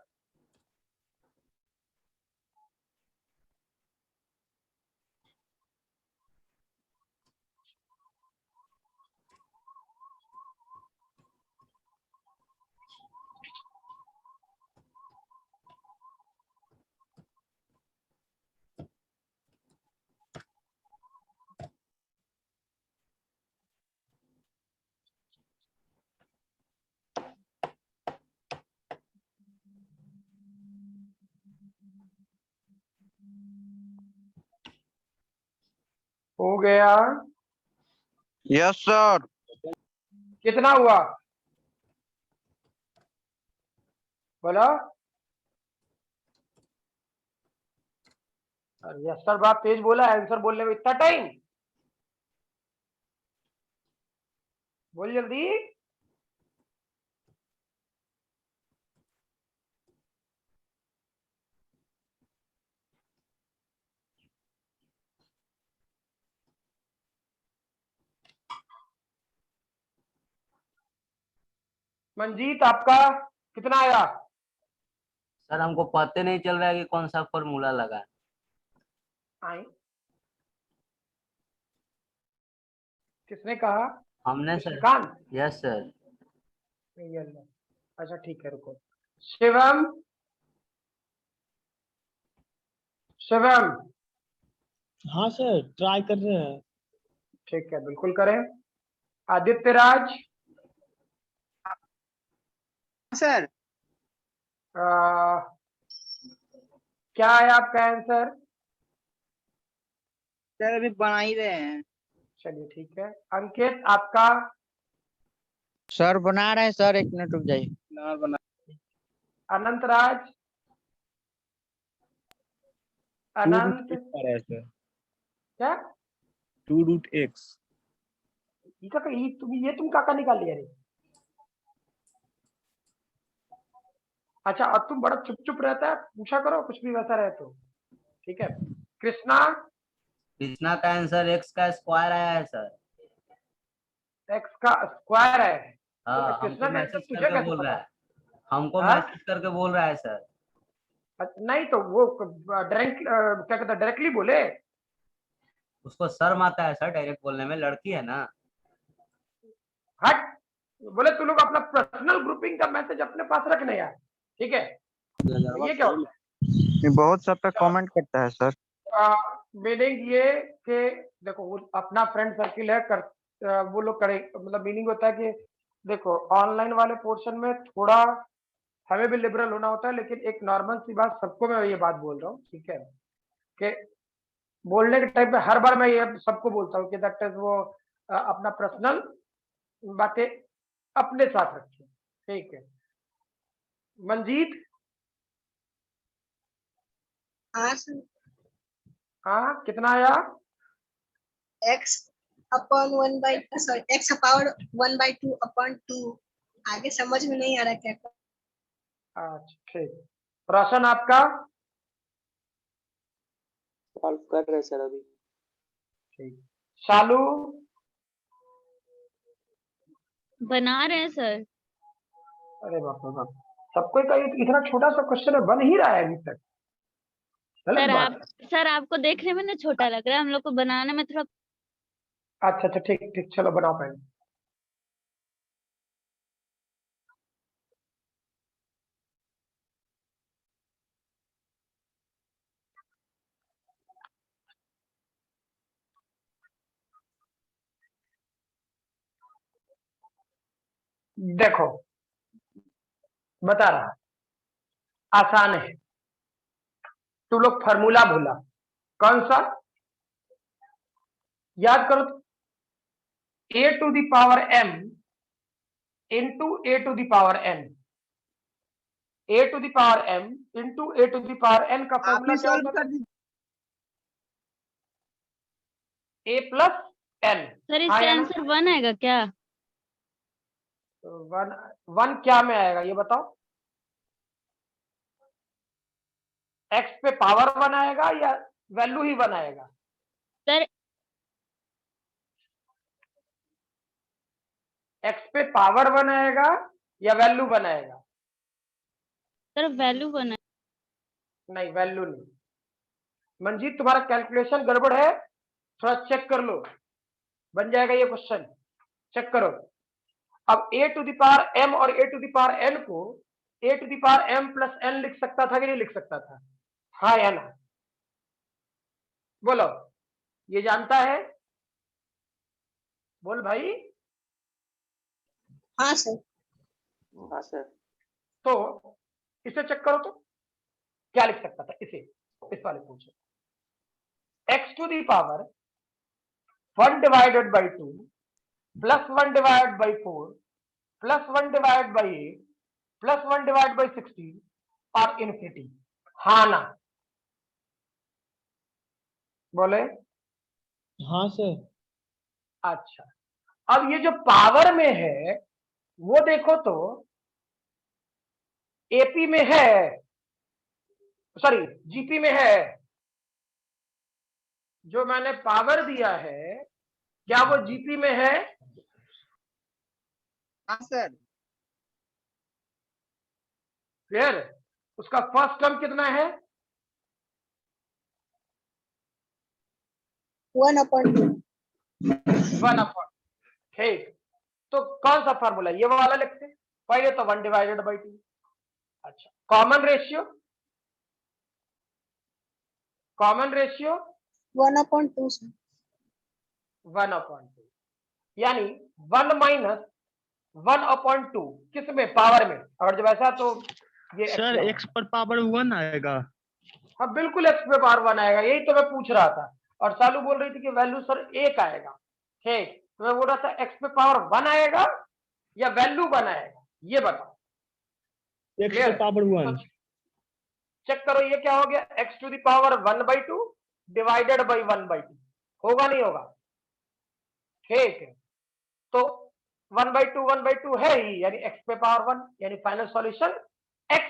Speaker 1: हो गया,
Speaker 7: यस सर।
Speaker 1: कितना हुआ बोलो। यस सर बात तेज बोला, आंसर बोलने में इतना टाइम, बोल जल्दी। मंजीत आपका कितना आया?
Speaker 4: सर हमको पता नहीं चल रहा है कि कौन सा फॉर्मूला लगा है।
Speaker 1: आई, किसने कहा?
Speaker 4: हमने सर।
Speaker 1: Shrikant,
Speaker 4: yes sir.
Speaker 1: अच्छा ठीक है, रुको। शिवम, शिवम,
Speaker 3: हाँ सर, ट्राई कर रहे हैं।
Speaker 1: ठीक है, बिल्कुल करें। आदित्य राज,
Speaker 2: सर
Speaker 1: क्या है आपका आंसर?
Speaker 2: सर अभी बना ही रहे हैं।
Speaker 1: चलिए ठीक है। अंकित आपका?
Speaker 7: सर बना रहे हैं सर, एक मिनट रुक जाइए।
Speaker 1: अनंत राज, अनंत क्या?
Speaker 3: 2√x।
Speaker 1: तुम काका निकाल लिया रे। अच्छा, अब तुम बड़ा चुप चुप रहता है, पूछा करो कुछ भी वैसा रहे तो, ठीक है। कृष्णा,
Speaker 4: कृष्णा का आंसर x का स्क्वायर आया है सर।
Speaker 1: एक्स का स्क्वायर है?
Speaker 4: हाँ,
Speaker 1: तो कृष्णा
Speaker 4: हमको
Speaker 1: का आंसर
Speaker 4: मैसेज
Speaker 1: तुझे
Speaker 4: करके
Speaker 1: कैसे
Speaker 4: बोल रहा
Speaker 1: पता?
Speaker 4: है। हमको
Speaker 1: हाँ?
Speaker 4: मैसेज करके बोल रहा है सर।
Speaker 1: नहीं तो वो डायरेक्ट क्या कहता है, डायरेक्टली बोले।
Speaker 4: उसको शर्म आता है सर डायरेक्ट बोलने में, लड़की है ना।
Speaker 1: हट, बोले तू लोग अपना पर्सनल ग्रुपिंग का मैसेज अपने पास रखने यार, ठीक है। ये क्या होता है?
Speaker 7: ये बहुत सब पे कमेंट करता है सर।
Speaker 1: मीनिंग ये कि देखो वो अपना फ्रेंड सर्किल है वो लोग करे, मतलब मीनिंग होता है कि देखो ऑनलाइन वाले पोर्शन में थोड़ा हमें भी लिबरल होना होता है, लेकिन एक नॉर्मल सी बात सबको मैं ये बात बोल रहा हूँ, ठीक है, कि बोलने के टाइम पे हर बार मैं ये सबको बोलता हूँ कि दैट इज वो अपना पर्सनल बातें अपने साथ रखिए, ठीक है। मंजीत,
Speaker 8: हाँ सर।
Speaker 1: हाँ कितना आया?
Speaker 8: x upon 1/, sorry x power 1/2 upon 2। आगे समझ में नहीं आ रहा क्या कर।
Speaker 1: अच्छा ठीक। रोशन आपका?
Speaker 5: सॉल्व कर रहे सर अभी।
Speaker 1: ठीक। शालू?
Speaker 6: बना रहे हैं सर।
Speaker 1: अरे बाप रे बाप, सबको का इतना छोटा सा क्वेश्चन है, बन ही रहा है अभी तक, गलत
Speaker 6: सर
Speaker 1: बात
Speaker 6: आप
Speaker 1: है।
Speaker 6: सर आपको देखने में ना छोटा लग रहा है, हम लोग को बनाने में थोड़ा।
Speaker 1: अच्छा अच्छा ठीक ठीक, चलो बनाओ पहले। देखो बता रहा, आसान है। तू लोग फार्मूला भूला, कौन सा? याद करो, a to the power m into a to the power n, a to the power m into a to the power n का
Speaker 2: आप
Speaker 1: फॉर्मूला
Speaker 2: ही
Speaker 1: क्या
Speaker 2: सॉल्व
Speaker 1: होता
Speaker 2: कर
Speaker 1: था?
Speaker 2: दीजिए।
Speaker 1: a plus n।
Speaker 6: सर
Speaker 1: हाँ
Speaker 6: इसका
Speaker 1: या ना?
Speaker 6: आंसर 1 आएगा क्या?
Speaker 1: वन, वन क्या में आएगा ये बताओ? x पे पावर 1 आएगा या वैल्यू ही 1 आएगा?
Speaker 6: सर
Speaker 1: x पे पावर 1 आएगा या वैल्यू 1 आएगा?
Speaker 6: सर वैल्यू 1 है।
Speaker 1: नहीं, वैल्यू नहीं। मंजीत तुम्हारा कैलकुलेशन गड़बड़ है, थोड़ा चेक कर लो, बन जाएगा ये क्वेश्चन, चेक करो। अब a to the power m और a to the power n को a to the power m plus n लिख सकता था कि नहीं लिख सकता था? हाँ या ना? बोलो, ये जानता है? बोल भाई।
Speaker 8: हाँ सर।
Speaker 5: हाँ सर।
Speaker 1: तो इसे चेक करो, तो क्या लिख सकता था इसे, इस वाले पूछो। x to the power 1 divided by 2 plus 1 divide by 4 plus 1 divide by 8 plus 1 divide by 16 और इन्फिनिटी। हाँ ना? बोले।
Speaker 3: हाँ सर।
Speaker 1: अच्छा, अब ये जो पावर में है वो देखो तो एपी में है, सॉरी जीपी में है। जो मैंने पावर दिया है क्या वो जीपी में है?
Speaker 2: हाँ सर।
Speaker 1: क्लियर? उसका फर्स्ट टर्म कितना है?
Speaker 8: 1/2।
Speaker 1: 1/, ठीक। तो कौन सा फार्मूला, ये वाला लिखते हैं पहले तो 1 डिवाइडेड बाई 2। अच्छा, common ratio, common ratio
Speaker 8: 1/2 sir.
Speaker 1: 1/2, यानी 1 माइनस 1/2 किस में? पावर में। अगर जब ऐसा तो ये
Speaker 3: सर x पर पावर 1 आएगा।
Speaker 1: हाँ बिल्कुल, x पे पावर 1 आएगा, यही तो मैं पूछ रहा था। और चालू बोल रही थी कि वैल्यू सर 1 आएगा, ठीक। तो मैं बोल रहा था x पे पावर 1 आएगा या वैल्यू 1 आएगा, ये बताओ।
Speaker 3: x पर पावर 1।
Speaker 1: चेक करो ये क्या हो गया, x to the power 1/2 divided by 1/2, होगा नहीं होगा? ठीक है, तो 1/2 है ही, यानी x पे पावर 1, यानी फाइनल सॉल्यूशन x।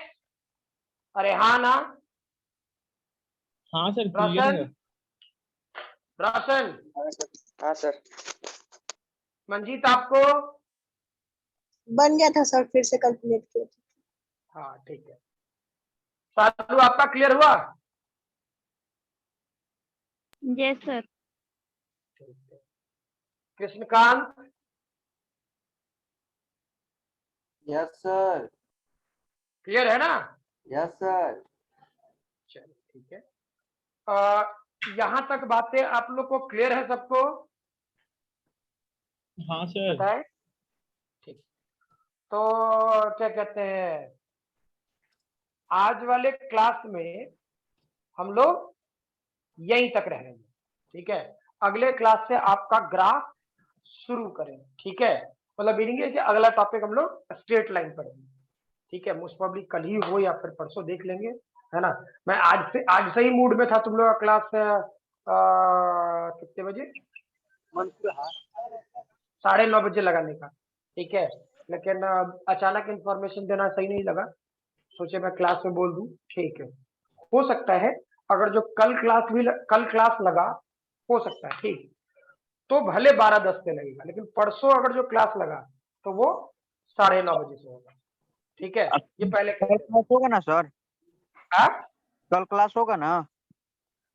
Speaker 1: अरे हाँ ना?
Speaker 3: हाँ सर, क्लियर है।
Speaker 1: रोशन,
Speaker 5: हाँ सर।
Speaker 1: मंजीत आपको?
Speaker 8: बन गया था सर, फिर से कैलकुलेट किया था।
Speaker 1: हाँ ठीक है। साधु आपका क्लियर हुआ?
Speaker 6: Yes sir.
Speaker 1: Krishnakant?
Speaker 4: Yes sir.
Speaker 1: Clear है ना?
Speaker 4: Yes sir.
Speaker 1: चलिए ठीक है। यहाँ तक बातें आप लोग को क्लियर है सबको?
Speaker 3: हाँ सर।
Speaker 1: बताए? ठीक। तो क्या कहते हैं, आज वाले क्लास में हम लोग यहीं तक रहेंगे, ठीक है। अगले क्लास से आपका ग्राफ शुरू करेंगे, ठीक है। मतलब मीनिंग है कि अगला टॉपिक हम लोग स्ट्रेट लाइन पढ़ेंगे, ठीक है। मोस्ट प्रॉब्ली कल ही हो या फिर परसों, देख लेंगे, है ना। मैं आज से ही मूड में था तुम लोग का क्लास कितने बजे, 9:30 बजे लगाने का, ठीक है। लेकिन अचानक इंफॉर्मेशन देना सही नहीं लगा, सोचे मैं क्लास में बोल दूं, ठीक है। हो सकता है अगर जो कल क्लास लगा, हो सकता है, ठीक, तो भले 12:10 पे लगेगा, लेकिन परसों अगर जो क्लास लगा तो वो 9:30 बजे से होगा, ठीक है। ये पहले
Speaker 7: कल क्लास होगा ना सर? कल क्लास होगा ना?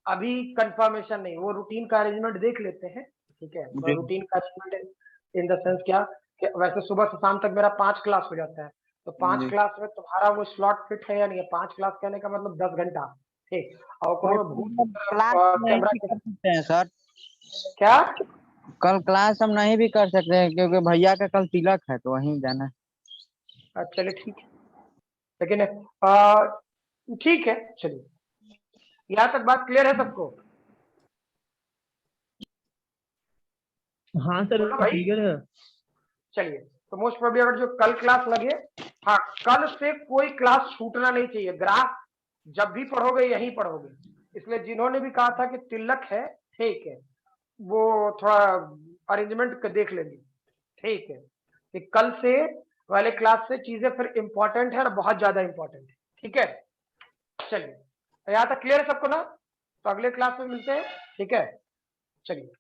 Speaker 1: अभी कंफर्मेशन नहीं, वो रूटीन का अरेंजमेंट देख लेते हैं, ठीक है।
Speaker 7: जी।
Speaker 1: रूटीन का अरेंजमेंट इन द सेंस क्या कि वैसे सुबह से शाम तक मेरा 5 क्लास हो जाता है, तो 5
Speaker 7: जी।
Speaker 1: क्लास में तुम्हारा वो स्लॉट फिट है या नहीं है? 5 क्लास कहने का मतलब 10 घंटा, ठीक। और ओकरो में भूत
Speaker 7: क्लास नहीं
Speaker 1: कैमरा
Speaker 7: भी कर सकते हैं सर?
Speaker 1: क्या?
Speaker 7: कल क्लास हम नहीं भी कर सकते हैं क्योंकि भैया का कल तिलक है तो वहीं जाना है।
Speaker 1: चलिए ठीक है, लेकिन ठीक है, चलिए यहाँ तक बात क्लियर है सबको?
Speaker 3: हाँ सर
Speaker 1: बोलो भाई।
Speaker 3: क्लियर है।
Speaker 1: चलिए, तो मोस्ट प्रोबेबली अगर जो कल क्लास लगे, हाँ, कल से कोई क्लास छूटना नहीं चाहिए। ग्राफ जब भी पढ़ोगे यहीं पढ़ोगे, इसलिए जिन्होंने भी कहा था कि तिलक है, ठीक है, वो थोड़ा अरेंजमेंट देख लेंगे, ठीक है। कि कल से वाले क्लास से चीजें फिर इंपॉर्टेंट है और बहुत ज्यादा इंपॉर्टेंट है, ठीक है। चलिए, तो यहाँ तक क्लियर है सबको ना? तो अगले क्लास में मिलते हैं, ठीक है। चलिए।